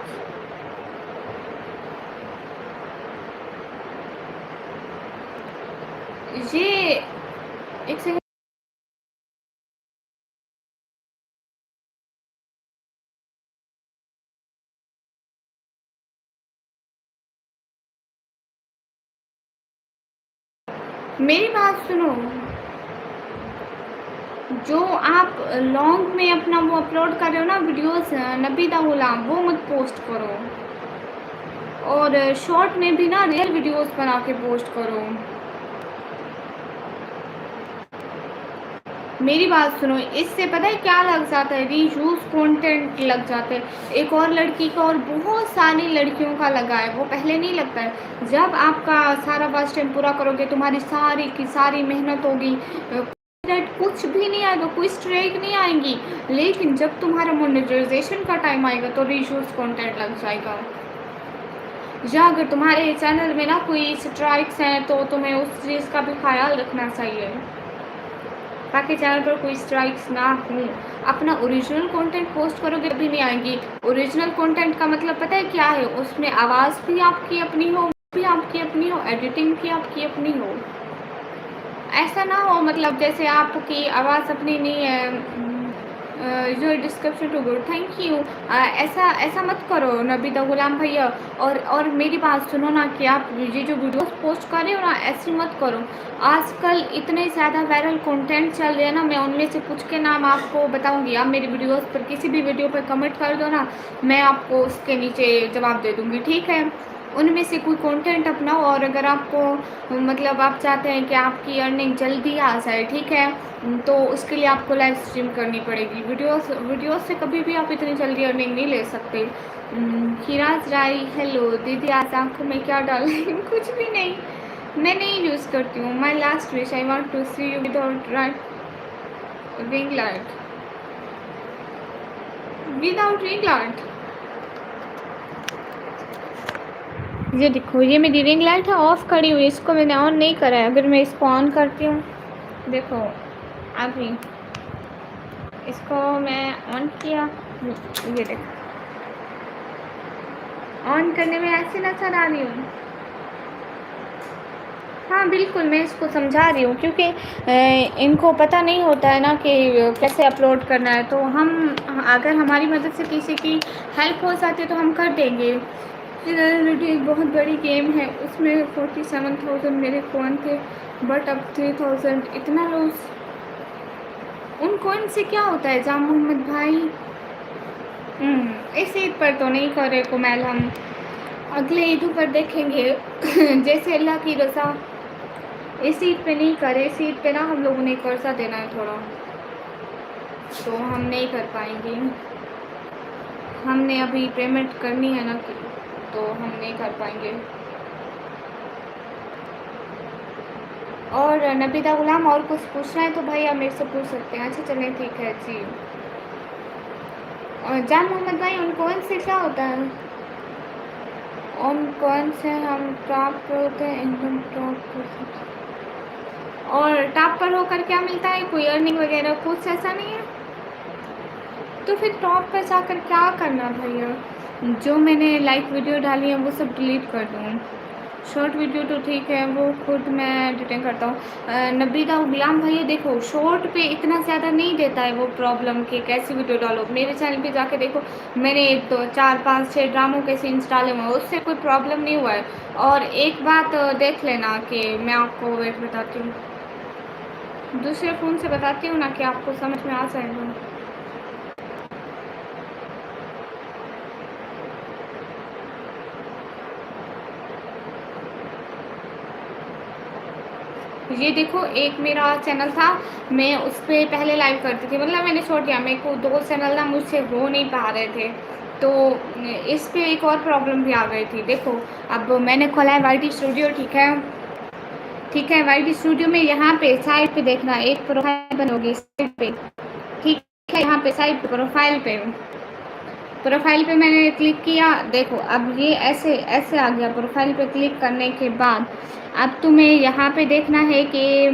ये एक सेकंड। मेरी बात सुनो। जो आप लॉन्ग में अपना वो अपलोड कर रहे हो ना वीडियोस, नबीदा गुलाम, वो मत पोस्ट करो। और शॉर्ट में भी ना रियल वीडियोस बना के पोस्ट करो। मेरी बात सुनो, इससे पता है क्या लग जाता है? रीयूज कंटेंट लग जाता है। एक और लड़की का और बहुत सारी लड़कियों का लगा है, वो पहले नहीं लगता है। जब आपका सारा वॉच टाइम पूरा करोगे, तुम्हारी सारी की सारी मेहनत होगी, कुछ भी नहीं आएगा, कोई स्ट्राइक नहीं आएंगी, लेकिन जब तुम्हारा मोनेटाइजेशन का टाइम आएगा तो रीयूज कंटेंट लग जाएगा। या अगर तुम्हारे चैनल में ना कोई स्ट्राइक्स हैं तो तुम्हें उस चीज़ का भी ख्याल रखना चाहिए ताकि चैनल पर कोई स्ट्राइक्स ना हो। अपना ओरिजिनल कंटेंट पोस्ट करोगे तभी नहीं आएंगी। ओरिजिनल कंटेंट का मतलब पता है क्या है? उसमें आवाज़ भी आपकी अपनी हो, भी आपकी अपनी हो, एडिटिंग भी आपकी अपनी हो। ऐसा ना हो मतलब जैसे आपकी आवाज़ अपनी नहीं है। Your description too good, thank you. ऐसा ऐसा मत करो नबीदा गुलाम भैया। और मेरी बात सुनो ना कि आप ये जो वीडियोस पोस्ट कर रहे हो ना, ऐसे मत करो। आजकल इतने ज़्यादा वायरल कंटेंट चल रहे हैं ना, मैं उनमें से कुछ के नाम आपको बताऊंगी। आप मेरी वीडियोस पर किसी भी वीडियो पर कमेंट कर दो ना, मैं आपको उसके नीचे जवाब दे दूँगी, ठीक है? उनमें से कोई कंटेंट अपनाओ। और अगर आपको मतलब आप चाहते हैं कि आपकी अर्निंग जल्दी आ जाए, ठीक है, तो उसके लिए आपको लाइव स्ट्रीम करनी पड़ेगी। वीडियोस से कभी भी आप इतनी जल्दी अर्निंग नहीं ले सकते। किराज राय, हेलो दीदी, आज आंखों में क्या डालें? कुछ भी नहीं, मैं नहीं यूज़ करती हूँ। My last wish, I want to see you without ring light. Without ring light? ये देखो, ये मेरी रिंग लाइट है, ऑफ खड़ी हुई, इसको मैंने ऑन नहीं करा है। अगर मैं इसको ऑन करती हूँ, देखो अभी इसको मैं ऑन किया, ये देखो ऑन करने में ऐसे नजर आ रही हूँ। हाँ बिल्कुल, मैं इसको समझा रही हूँ क्योंकि इनको पता नहीं होता है ना कि कैसे अपलोड करना है। तो हम, अगर हमारी मदद से किसी की हेल्प हो जाती है तो हम कर देंगे। रियलिटी एक बहुत बड़ी गेम है, उसमें 47,000 मेरे कॉइन थे, बट अब 3,000, इतना लॉस। उन कॉइन से क्या होता है जाम मोहम्मद भाई? इस ईद पर तो नहीं करे कुमैल, हम अगले ईदों पर देखेंगे। जैसे अल्लाह की रज़ा। इस ईद पे नहीं करे, इस ईद पे ना हम लोगों ने कर्जा देना है थोड़ा, तो हम नहीं कर पाएंगे। हमने अभी पेमेंट करनी है ना, तो हम नहीं कर पाएंगे। और नबीदा गुलाम, और कुछ पूछना है तो भाई आप मेरे से पूछ सकते हैं। अच्छा चलें, ठीक है जी। और जान मोहम्मद भाई, उन कौन से क्या होता है? उन कौन से हम टॉप पे होते हैं, इनकम टॉप पे। और टॉप पर होकर क्या मिलता है? कोई अर्निंग वगैरह कुछ ऐसा नहीं है? तो फिर टॉप पर जाकर क्या करना भैया? जो मैंने लाइव वीडियो डाली है वो सब डिलीट कर दूँ। शॉर्ट वीडियो तो ठीक है, वो खुद मैं एडिटिंग करता हूँ। नबीदा गुलाम भैया देखो, शॉर्ट पे इतना ज़्यादा नहीं देता है वो प्रॉब्लम कि कैसी वीडियो डालो। मेरे चैनल पे जाके देखो, मैंने तो 4 5 6 ड्रामों के सीन्स डाले हुए हैं, उससे कोई प्रॉब्लम नहीं हुआ है। और एक बात देख लेना कि मैं आपको वेट बताती हूँ, दूसरे फ़ोन से बताती हूँ ना कि आपको समझ में आ जाएगा। ये देखो, एक मेरा चैनल था, मैं उस पे पहले लाइव करती थी, मतलब मैंने छोड़ दिया, मेरे को 2 चैनल ना मुझसे हो नहीं पा रहे थे, तो इस पे एक और प्रॉब्लम भी आ गई थी। देखो, अब मैंने खोला है वाईटी स्टूडियो, ठीक है, ठीक है, वाईटी स्टूडियो में यहाँ पे साइड पे देखना एक प्रोफाइल बनोगी साइड पे, ठीक है, यहाँ पे साइड पे प्रोफाइल पे मैंने क्लिक किया। देखो अब ये ऐसे ऐसे आ गया। प्रोफाइल पे क्लिक करने के बाद अब तुम्हें यहाँ पे देखना है कि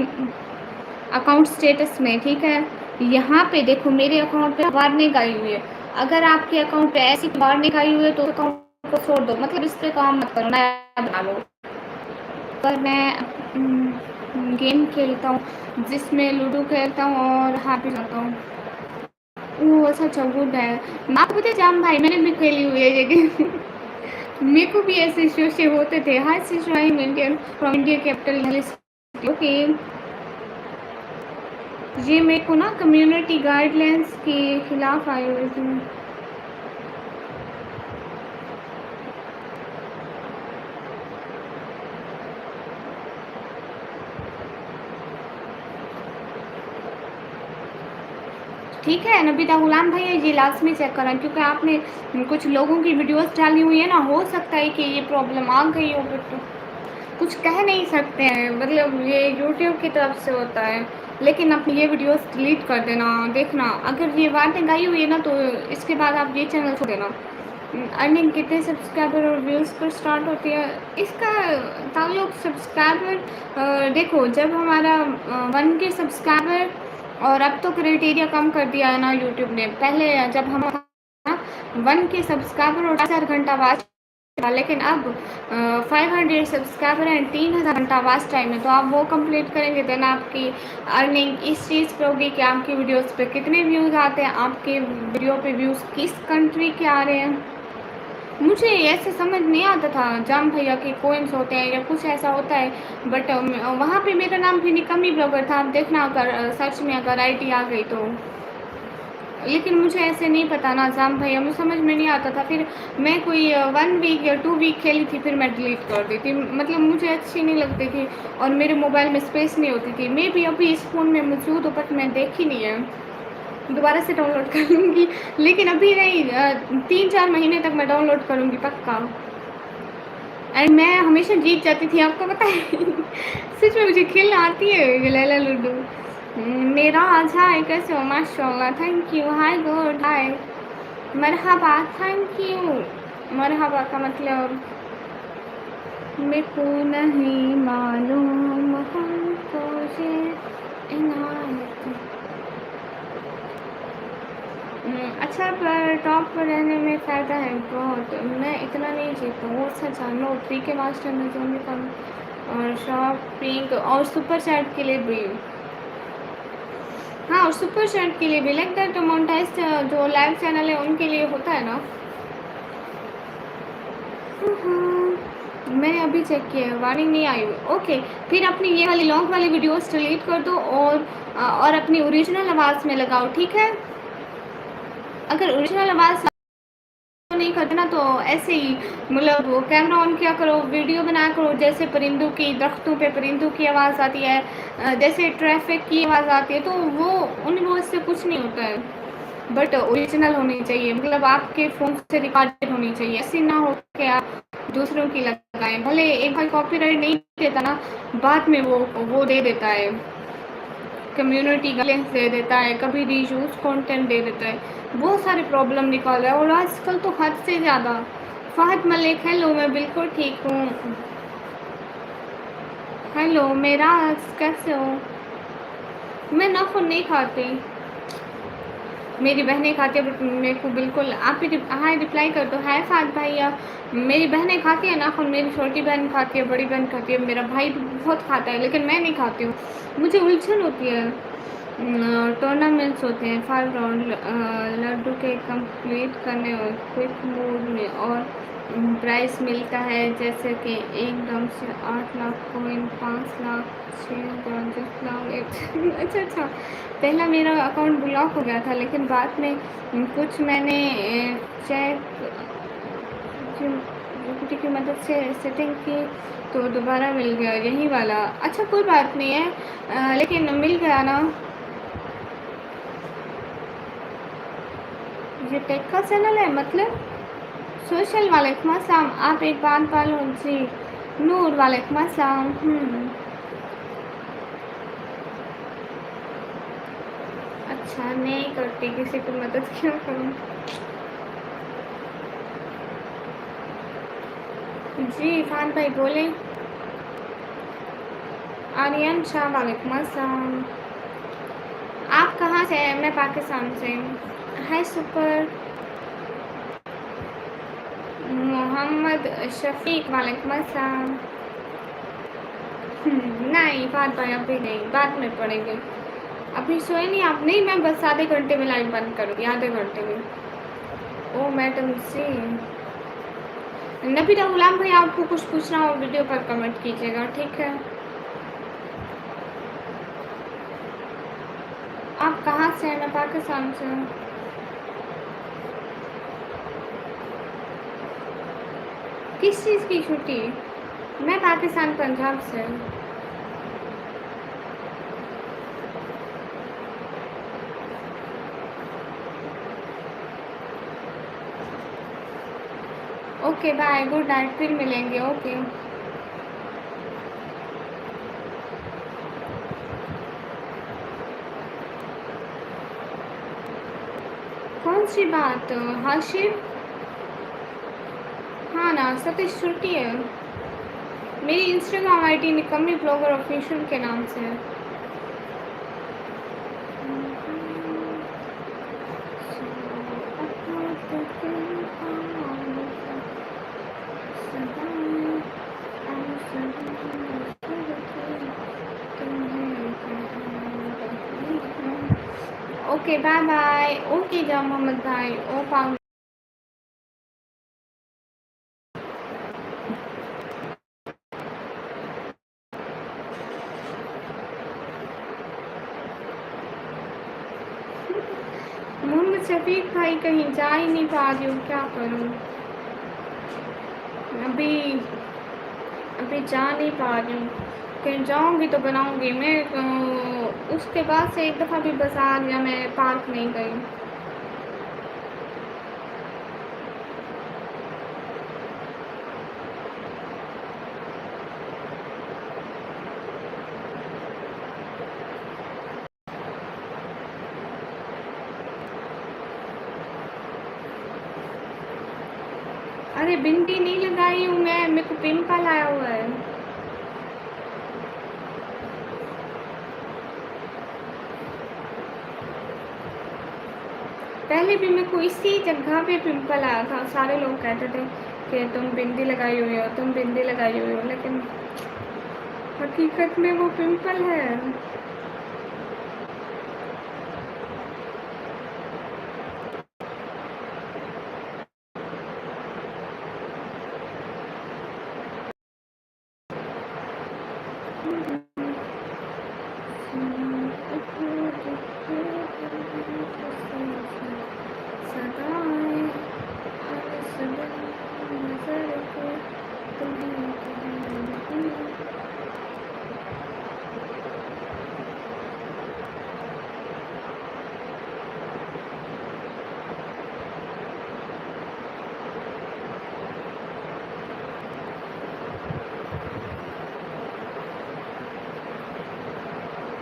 अकाउंट स्टेटस में, ठीक है, यहाँ पे देखो मेरे अकाउंट पे वार्निंग आई हुई है। अगर आपके अकाउंट पे ऐसी वार्निंग आई हुई है तो अकाउंट को छोड़ दो, मतलब इस पे काम मत करो, नया बना लो। पर मैं गेम खेलता हूँ जिसमें लूडो खेलता हूँ और हाथ भी जाता हूँ। वो अच्छा अच्छा गुड है। आपको पता है जाम भाई, मैंने भी खेली हुई है ये गेम। मेरे को भी ऐसे शोशे होते थे। हाय sister, I am Indian from India capital. Okay, ये मेरे को ना कम्युनिटी गाइडलाइंस के खिलाफ आई हुई थी। ठीक है नबीता गुलाम भैया, ये लास्ट में चेक करें क्योंकि आपने कुछ लोगों की वीडियोस डाली हुई है ना, हो सकता है कि ये प्रॉब्लम आ गई हो, बट कुछ कह नहीं सकते हैं, मतलब ये यूट्यूब की तरफ से होता है। लेकिन आप ये वीडियोस डिलीट कर देना। देखना अगर ये वार्निंग आई हुई है ना तो इसके बाद आप ये चैनल छोड़ देना। अर्निंग कितने सब्सक्राइबर और व्यूज़ पर स्टार्ट होती है, इसका ताल्लुक सब्सक्राइबर, देखो जब हमारा 1K सब्सक्राइबर, और अब तो क्राइटेरिया कम कर दिया है ना यूट्यूब ने। पहले जब हम 1K सब्सक्राइबर और 4 घंटा वाच, लेकिन अब 500 सब्सक्राइबर एंड 3000 घंटा वाच टाइम है, तो आप वो कंप्लीट करेंगे देन आपकी अर्निंग इस चीज़ पे होगी कि आपकी वीडियोस पे कितने व्यूज़ आते हैं, आपके वीडियो पे व्यूज़ किस कंट्री के आ रहे हैं। मुझे ऐसे समझ नहीं आता था जाम भैया के कोइंस होते हैं या कुछ ऐसा होता है, बट वहाँ पे मेरा नाम भी निकम्मी ब्लॉगर था। आप देखना अगर सर्च में अगर आईटी आ गई तो। लेकिन मुझे ऐसे नहीं पता ना जाम भैया, मुझे समझ में नहीं आता था। फिर मैं कोई 1 वीक या 2 वीक खेली थी, फिर मैं डिलीट कर दी थी, मतलब मुझे अच्छी नहीं लगती थी और मेरे मोबाइल में स्पेस नहीं होती थी। मैं भी अभी इस फ़ोन में मौजूद हूँ बट मैं देखी नहीं है, दोबारा से डाउनलोड कर लूँगी। लेकिन अभी नहीं, 3-4 महीने तक मैं डाउनलोड करूँगी पक्का। एंड मैं हमेशा जीत जाती थी, आपको पता है। सच में मुझे खेलना आती है लैला लूडो। मेरा अच्छा है, कैसे हो? माशाल्लाह, thank you. Hi good, hi, मरहबा, थैंक यू। मरहबा का मतलब मेरे को नहीं मालूम हमको ये इनायत। अच्छा, पर टॉप पर रहने में फ़ायदा है बहुत। मैं इतना नहीं जीता हूँ, अच्छा जानो 3K मास्टर में जो भी कम, और शॉपिंग और सुपर चैट के लिए भी। हाँ, और सुपर चैट के लिए भी लाइक दैट मोनेटाइज्ड जो लाइव चैनल है उनके लिए होता है ना। मैंने अभी चेक किया है, वार्निंग नहीं आई हुई। ओके, फिर अपनी ये वाली लॉन्ग वाली वीडियोस डिलीट कर दो और अपनी ओरिजिनल आवाज़ में लगाओ, ठीक है। अगर ओरिजिनल आवाज़ नहीं करते ना तो ऐसे ही, मतलब वो कैमरा ऑन किया करो, वीडियो बनाया करो, जैसे परिंदों की, दरख्तों पे परिंदों की आवाज़ आती है, जैसे ट्रैफिक की आवाज़ आती है, तो वो उन वॉइस से कुछ नहीं होता है। बट ओरिजिनल होनी चाहिए, मतलब आपके फ़ोन से रिकॉर्डेड होनी चाहिए, ऐसे ना हो कि आप दूसरों की लगाएं। भले एक बार कॉपीराइट नहीं देता ना, बाद में वो दे देता है, कम्युनिटी गाइडलाइंस दे देता है, कभी रीयूज कंटेंट दे देता है, बहुत सारे प्रॉब्लम निकाल रहा है और आजकल तो हद से ज़्यादा। फ़हद मलिक, हेलो, मैं बिल्कुल ठीक हूँ। हेलो मेरा, कैसे हो? मैं नाखून नहीं खाती, मेरी बहनें खाती है, बट मेरे को बिल्कुल। आप ही हाय रिप्लाई कर दो। हाय फ़हद भैया, मेरी बहनें खाती है नाखून, मेरी छोटी बहन खाती है, बड़ी बहन खाती है, मेरा भाई भी बहुत खाता है, लेकिन मैं नहीं खाती हूँ, मुझे उलझन होती है। टूर्नामेंट्स होते हैं 5 राउंड लड्डू के कंप्लीट करने और क्विक मोड में, और प्राइस मिलता है जैसे कि एकदम से 8 लाख कॉइन, 5 लाख, 6,000, 10 लाख, अच्छा अच्छा। पहला मेरा अकाउंट ब्लॉक हो गया था, लेकिन बाद में कुछ मैंने चेक की मदद से सेटिंग की तो दोबारा मिल गया यही वाला। अच्छा कोई बात नहीं है, लेकिन मिल गया ना। ये टेक का चैनल है मतलब सोशल। वालेकुम अस्सलाम। आप एक बात बोलो जी। नूर वालेकुम अस्सलाम। अच्छा नहीं करती किसी को मदद क्यों करूँ। जी फान भाई बोले। आर्यन शाह वालेकुम अस्सलाम। आप कहाँ से हैं? मैं पाकिस्तान से। हाय सुपर। मोहम्मद शफीक वालेकुम अस्सलाम। नहीं बात भाई अभी नहीं, बाद में पढ़ेंगे। अभी सोए नहीं आप? नहीं मैं बस आधे घंटे में लाइव बंद करूँगी, आधे घंटे में। ओ मैडम से नबीरा गुलाम भाई, आपको कुछ पूछना हो वीडियो पर कमेंट कीजिएगा, ठीक है। आप कहाँ से हैं? मैं पाकिस्तान से हूँ। किस चीज़ की छुट्टी? मैं पाकिस्तान पंजाब से हूँ। ओके बाय, गुड नाइट, फिर मिलेंगे। ओके कौन सी बात हाशिर? हाँ ना सतीश छुट्टी है। मेरी इंस्टाग्राम आईडी निकम्मी ब्लॉगर ऑफिशियल के नाम से है। Okay bye bye. ओके जा मोहम्मद भाई। ओ पाऊँ। मोहम्मद शफीक भाई कहीं जा ही नहीं पा रही हूँ, क्या करूँ। अभी अभी जा नहीं पा रही हूँ। कहीं जाऊँगी तो बनाऊँगी मैं। उसके बाद से एक दफ़ा भी बाजार या मैं पार्क नहीं गई। अरे बिंदी नहीं लगाई हूँ मैं, मेरे को पिंपल आया हुआ है। पहले भी मेरे को इसी जगह पे पिंपल आया था। सारे लोग कहते थे कि तुम बिंदी लगाई हुई हो, तुम बिंदी लगाई हुई हो, लेकिन हकीकत में वो पिंपल है।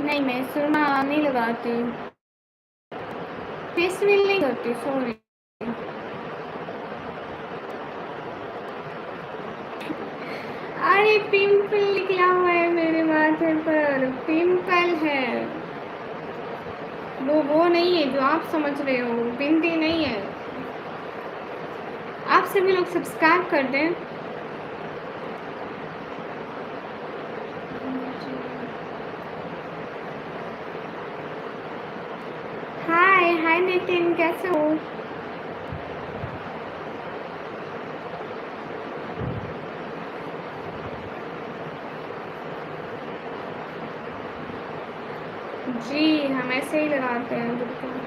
नहीं मैं सुरमा नहीं लगाती, फेसवेल नहीं करती, सॉरी। अरे पिंपल निकला हुआ है मेरे माथे पर, पिंपल है। वो नहीं है जो आप समझ रहे हो, बिंदी नहीं है। आप सभी लोग सब्सक्राइब कर दें। हाय हाय नितिन, कैसे हो? जी हम ऐसे ही लगाते हैं बिल्कुल।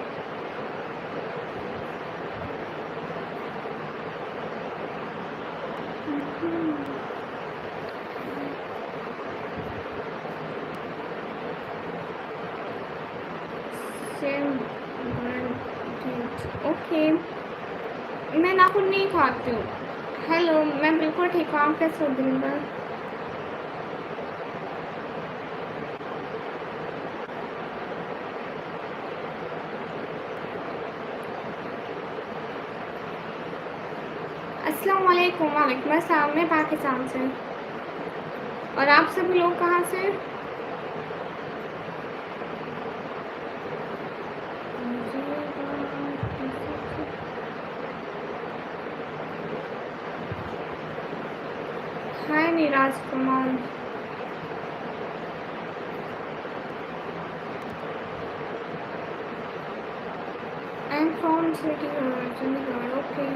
Same okay. मैं नाखून नहीं खाती हूँ। हेलो, मैं बिल्कुल ठीक हूँ। आप कैसे हो दिन भर? अस्सलाम वालेकुम। वालेकुम अस्सलाम। मैं पाकिस्तान से। और आप सभी लोग कहाँ से? Hi Neeraj Kumar. I am from city Chandigarh. Okay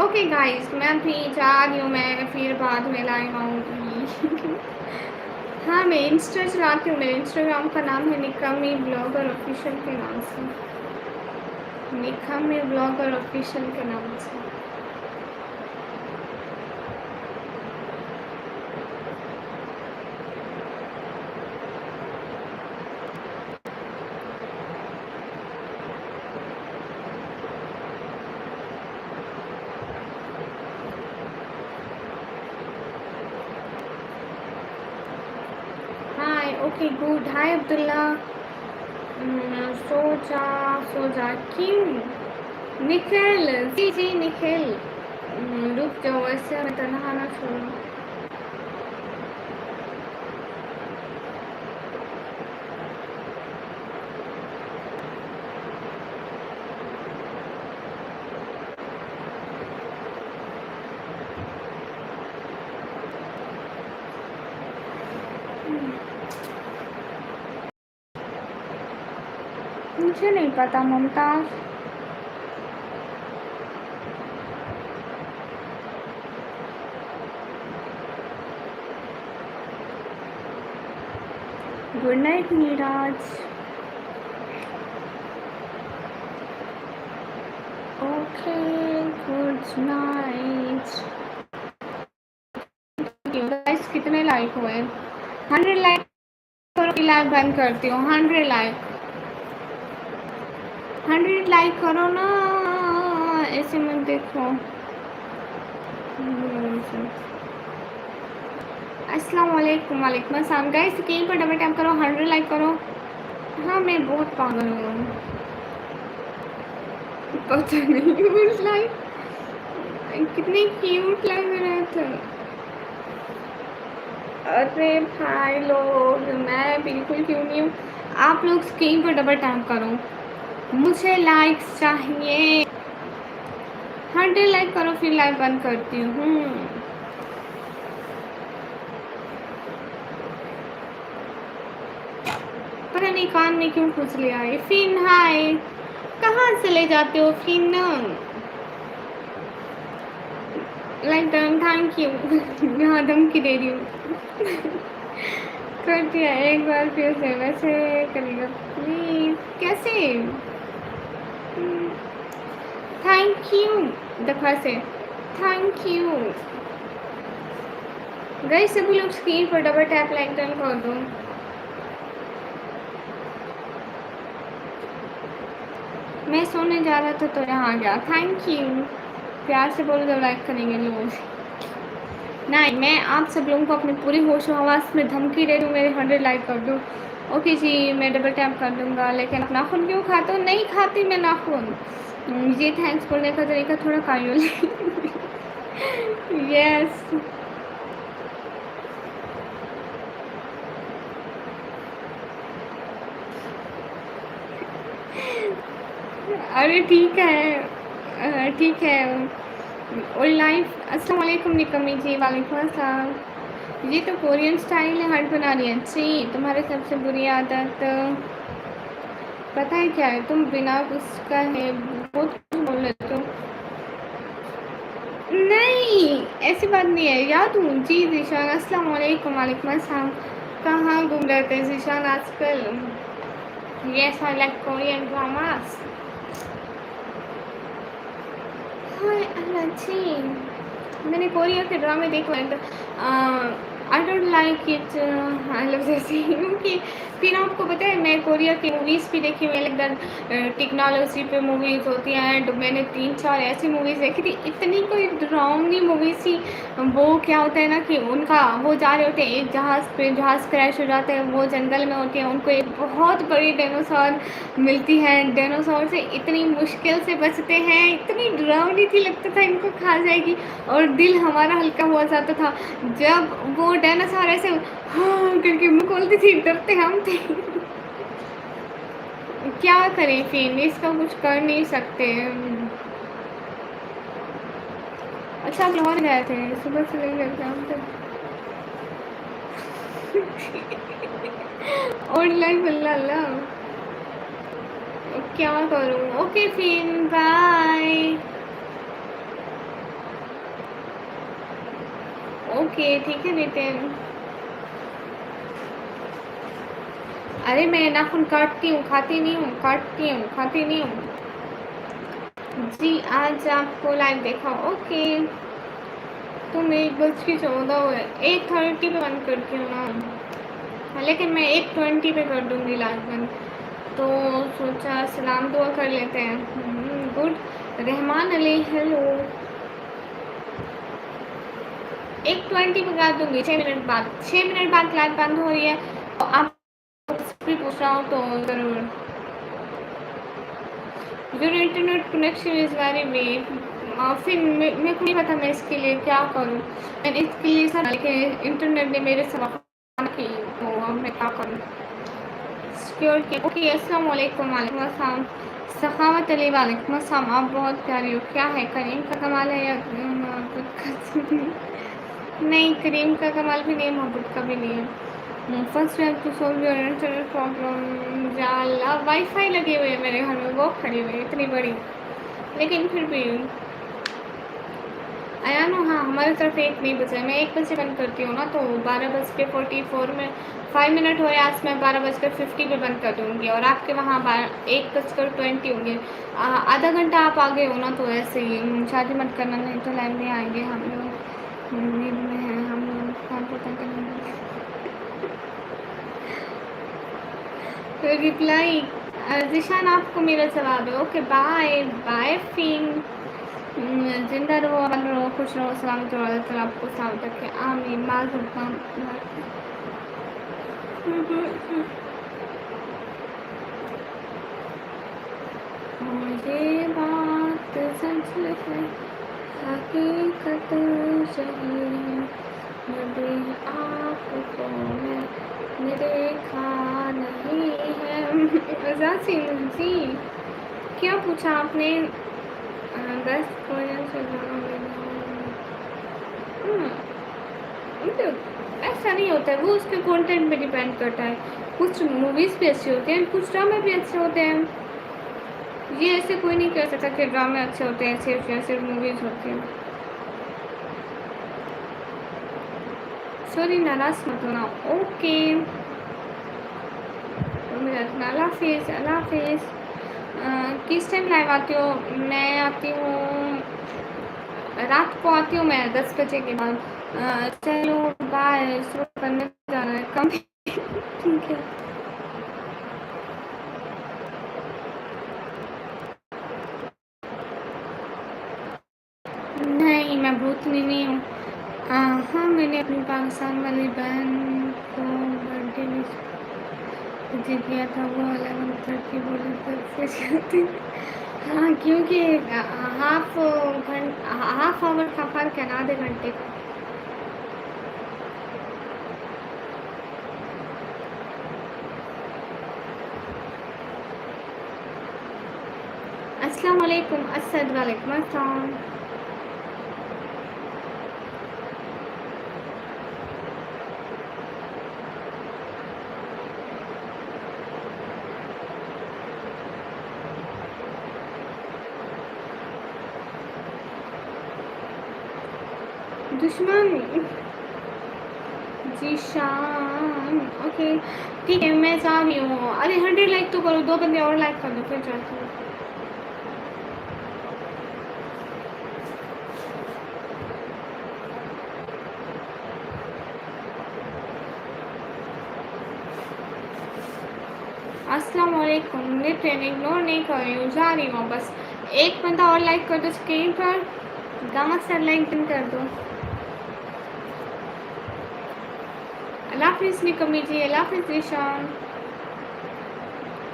okay guys, मैं अभी जा रही हूँ। मैं फिर बाद में लाइव आऊँगी। हाँ, मैं इंस्टा चलाती हूँ। मेरे इंस्टाग्राम का नाम है निकमी ब्लॉगर ऑफिशियल के नाम से। निकमी ब्लॉगर ऑफिशियल के नाम से। Hi okay good. Hi Abdullah. सोचा सोचा क्यों? निखिल जी जी निखिल। रुक जाओ, ऐसे मैं तनहा ना छोड़ूं। मुझे नहीं पता Mumtaz. Good night Neeraj. Okay good night. Guys कितने लाइक हुए? 100 लाइक करो, लाइक बंद करती हूँ। 100 लाइक, 100 लाइक करो ना, ऐसे मत देखो। अस्सलाम वालेकुम। वालेकुम अस्सलाम। गाइस स्क्रीन पर डबल टैप करो, 100 लाइक करो। हाँ, मैं बहुत पागल हूँ। पता नहीं उस लाइक कितनी क्यूट लग रहा था। अरे भाई लोग, मैं बिल्कुल क्यों नहीं हूँ। आप लोग स्क्रीन पर डबल टैप करो, मुझे लाइक्स चाहिए। 100 लाइक करो, फिर लाइक बंद करती हूँ। पता नहीं कान में क्यों खुश ले आए। फिन हाय, कहाँ से ले जाते हो फिन? Like thank you. यहाँ धमकी दे रही हूँ। कर दिया एक बार फिर से, वैसे करेगा प्लीज? कैसे? Thank you. दफा से थैंक यू। गई सभी लोग स्क्रीन पर डबल टैप लाइक डन कर दो। मैं सोने जा रहा था तो यहाँ आ गया। Thank you. प्यार से बोलो तो लाइक करेंगे लोग। नहीं, मैं आप सब लोगों को अपने पूरी होश हवास में धमकी दे दूँ, मेरे 100 लाइक कर दो। ओके जी, मैं डबल टैप कर दूँगा। लेकिन आप नाखून क्यों खाते हो? नहीं खाती मैं नाखून। ये थैंक्स बोलने का तरीका थोड़ा कायूल। यस। अरे ठीक है, ठीक है। और लाइफ अस्सलाम वालेकुम निकमी जी। वालेकुम अस्सलाम। ये तो कोरियन स्टाइल है, हट बना रही है। जी, तुम्हारी सबसे बुरी आदत पता है क्या है? तुम बिना उसका है बहुत कुछ बोल लेते हो। नहीं, ऐसी बात नहीं है। याद हूँ जी जीशान। अस्सलाम वालेकुम। वालेकुम अस्सलाम। कहाँ घूम रहे थे जीशान आजकल? Yes I like Korean dramas. Hi Allah ji, मैंने कोरिया के ड्रामे देखे हैं। I don't like it. I love जैसे क्योंकि फिर आपको पता है मैं कोरिया की मूवीज़ भी देखी हुई है, टेक्नोलॉजी पे मूवीज़ होती हैं। एंड मैंने 3-4 ऐसी मूवीज़ देखी थी, इतनी कोई डरावनी मूवी थी। वो क्या होता है ना कि उनका वो जा रहे होते हैं एक जहाज़ पे, जहाज़ क्रैश हो जाता है, वो जंगल में होते हैं, उनको एक बहुत बड़ी डायनासोर मिलती है, डायनासोर से इतनी मुश्किल से बचते हैं, इतनी डरावनी थी, लगता था इनको खा जाएगी और दिल हमारा हल्का हुआ जाता था जब वो डायनासोर ऐसे हाँ करके मुँह खोलती थी, डरते हम थे। क्या करें फिर, इसका कुछ कर नहीं सकते। अच्छा आप लाहौर गए थे सुबह से लेकर शाम तक? और लाइफ अल्लाह अल्लाह, क्या करूँ। ओके फिर बाय। ओके ठीक है नितिन। अरे मैं नाखून काटती हूँ, खाती नहीं हूँ, काटती हूँ, खाती नहीं हूँ। जी आज आपको लाइव देखा, ओके। तो मैं 1:14 हुए, 8:30 पे बंद करती हूँ ना। हाँ, लेकिन मैं 8:20 पे कर दूँगी लाइव बंद। तो सोचा सलाम दुआ कर लेते हैं। गुड। रहमान अली हेलो। 8:20 पे कर दूँगी, 6 मिनट बाद, 6 मिनट बाद लाइव बंद हो रही है। तो आप भी पूछ रहा हूँ तो ज़रूर। Your internet connection is very weak. फिर मेरे को नहीं पता मैं इसके लिए क्या करूँ। मैंने इसके लिए सब लेकिन इंटरनेट ने मेरे सवाल की, तो अब मैं क्या करूँ। सिक्योर किया, ओके। अस्सलाम वालेकुम। वालेकुम अस्सलाम। सखावत अली वालेकुम अस्सलाम। आप बहुत प्यारी हो। क्या है करीम का कमाल है या नहीं, करीम का कमाल भी नहीं है, मोहब्बत का भी नहीं है। First have to solve your internet problem. या अल्लाह, वाईफाई लगे हुए है मेरे घर में, वो खड़ी हुई है इतनी बड़ी, लेकिन फिर भी आया ना। हाँ हमारी तरफ 1 नहीं बचा है। मैं 1 बजे बंद करती हूँ ना, तो 12:44 में 5 मिनट हो रहे आज, मैं 12:50 पे बंद कर दूँगी और आपके वहाँ 1:20 होंगे। आधा घंटा आप आगे हो ना, तो ऐसे ही शादी मत करना, नहीं तो लाइव में आएंगे हम लोग, नींद में हैं हम लोग, काम पता करेंगे। तो रिप्लाई जिशान आपको मेरा जवाब है, ओके बाय बाय फिन। जिंदा रहो, अमन रहो, खुश रहो, सलामत रहो, अल्लाह ताला आपको सलामत रखे, आमीन। माज़ मुझे बात सच है, हकीकत सही है, कभी आपको मैंने देखा नहीं है। जासिम जी क्या पूछा आपने? 10 कोरियन से मतलब ऐसा नहीं होता है, वो उसके कंटेंट पे डिपेंड करता है। कुछ मूवीज़ भी अच्छे होते हैं, कुछ ड्रामे भी अच्छे होते हैं। ये ऐसे कोई नहीं कह सकता कि ड्रामे अच्छे होते हैं सिर्फ या सिर्फ मूवीज़ होती हैं। सॉरी नाराज़ मत होना, ओके। अल्लाह हाफिज़, अल्लाह हाफिज़। किस टाइम लाइव आती हो? मैं आती हूँ रात को, आती हूँ मैं 10 बजे के बाद। चलो बाय, सुबह करने जाना है कम। ठीक है। नहीं मैं भूतनी नहीं हूँ। हाँ मैंने अपनी पाकिस्तान वाली बहन को बर्थडे में मुझे दिया था, वो 11:30 बोले तो जाती। हाँ क्योंकि हाफ आवर का फ़र्क है ना, आधे घंटे का। अस्सलाम वालेकुम असद, वालेकुम अस्सलाम। दुश्मन जी शाम, ओके ठीक है मैं जा रही हूँ। अरे 100 लाइक तो करो, 2 बंदे और लाइक कर दो फिर जाती हूँ। अस्सलाम वालेकुम। नितिन इग्नोर नहीं कर रही हूँ, जा रही हूँ बस। एक बंदा और लाइक कर दो स्क्रीन पर, गामा सर लाइक पिन कर दो। अल्लाह हाफिज़ निकमी जी, अल्लाह हाफिज़ निशान।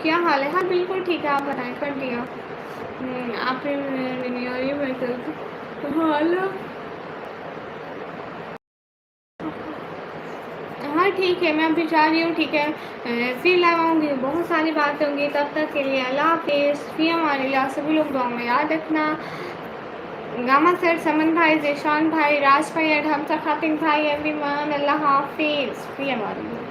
क्या हाल है? हाँ बिल्कुल ठीक है, आप बताएं। कर दिया आप नहीं आ रही मैं कर हाल। हाँ ठीक है, मैं अभी जा रही हूँ, ठीक है। फिर लाइव आऊँगी, बहुत सारी बातें होंगी। तब तक के लिए अल्लाह हाफिज़, फ़ी अमानिल्लाह। सभी लोग दुआ में याद रखना। गामा सर, समन भाई, ज़ीशान भाई, राज भाई, हमजा खातिन भाई, एवरीवन, अल्लाह हाफिज़, फ़ी अमानिल्लाह।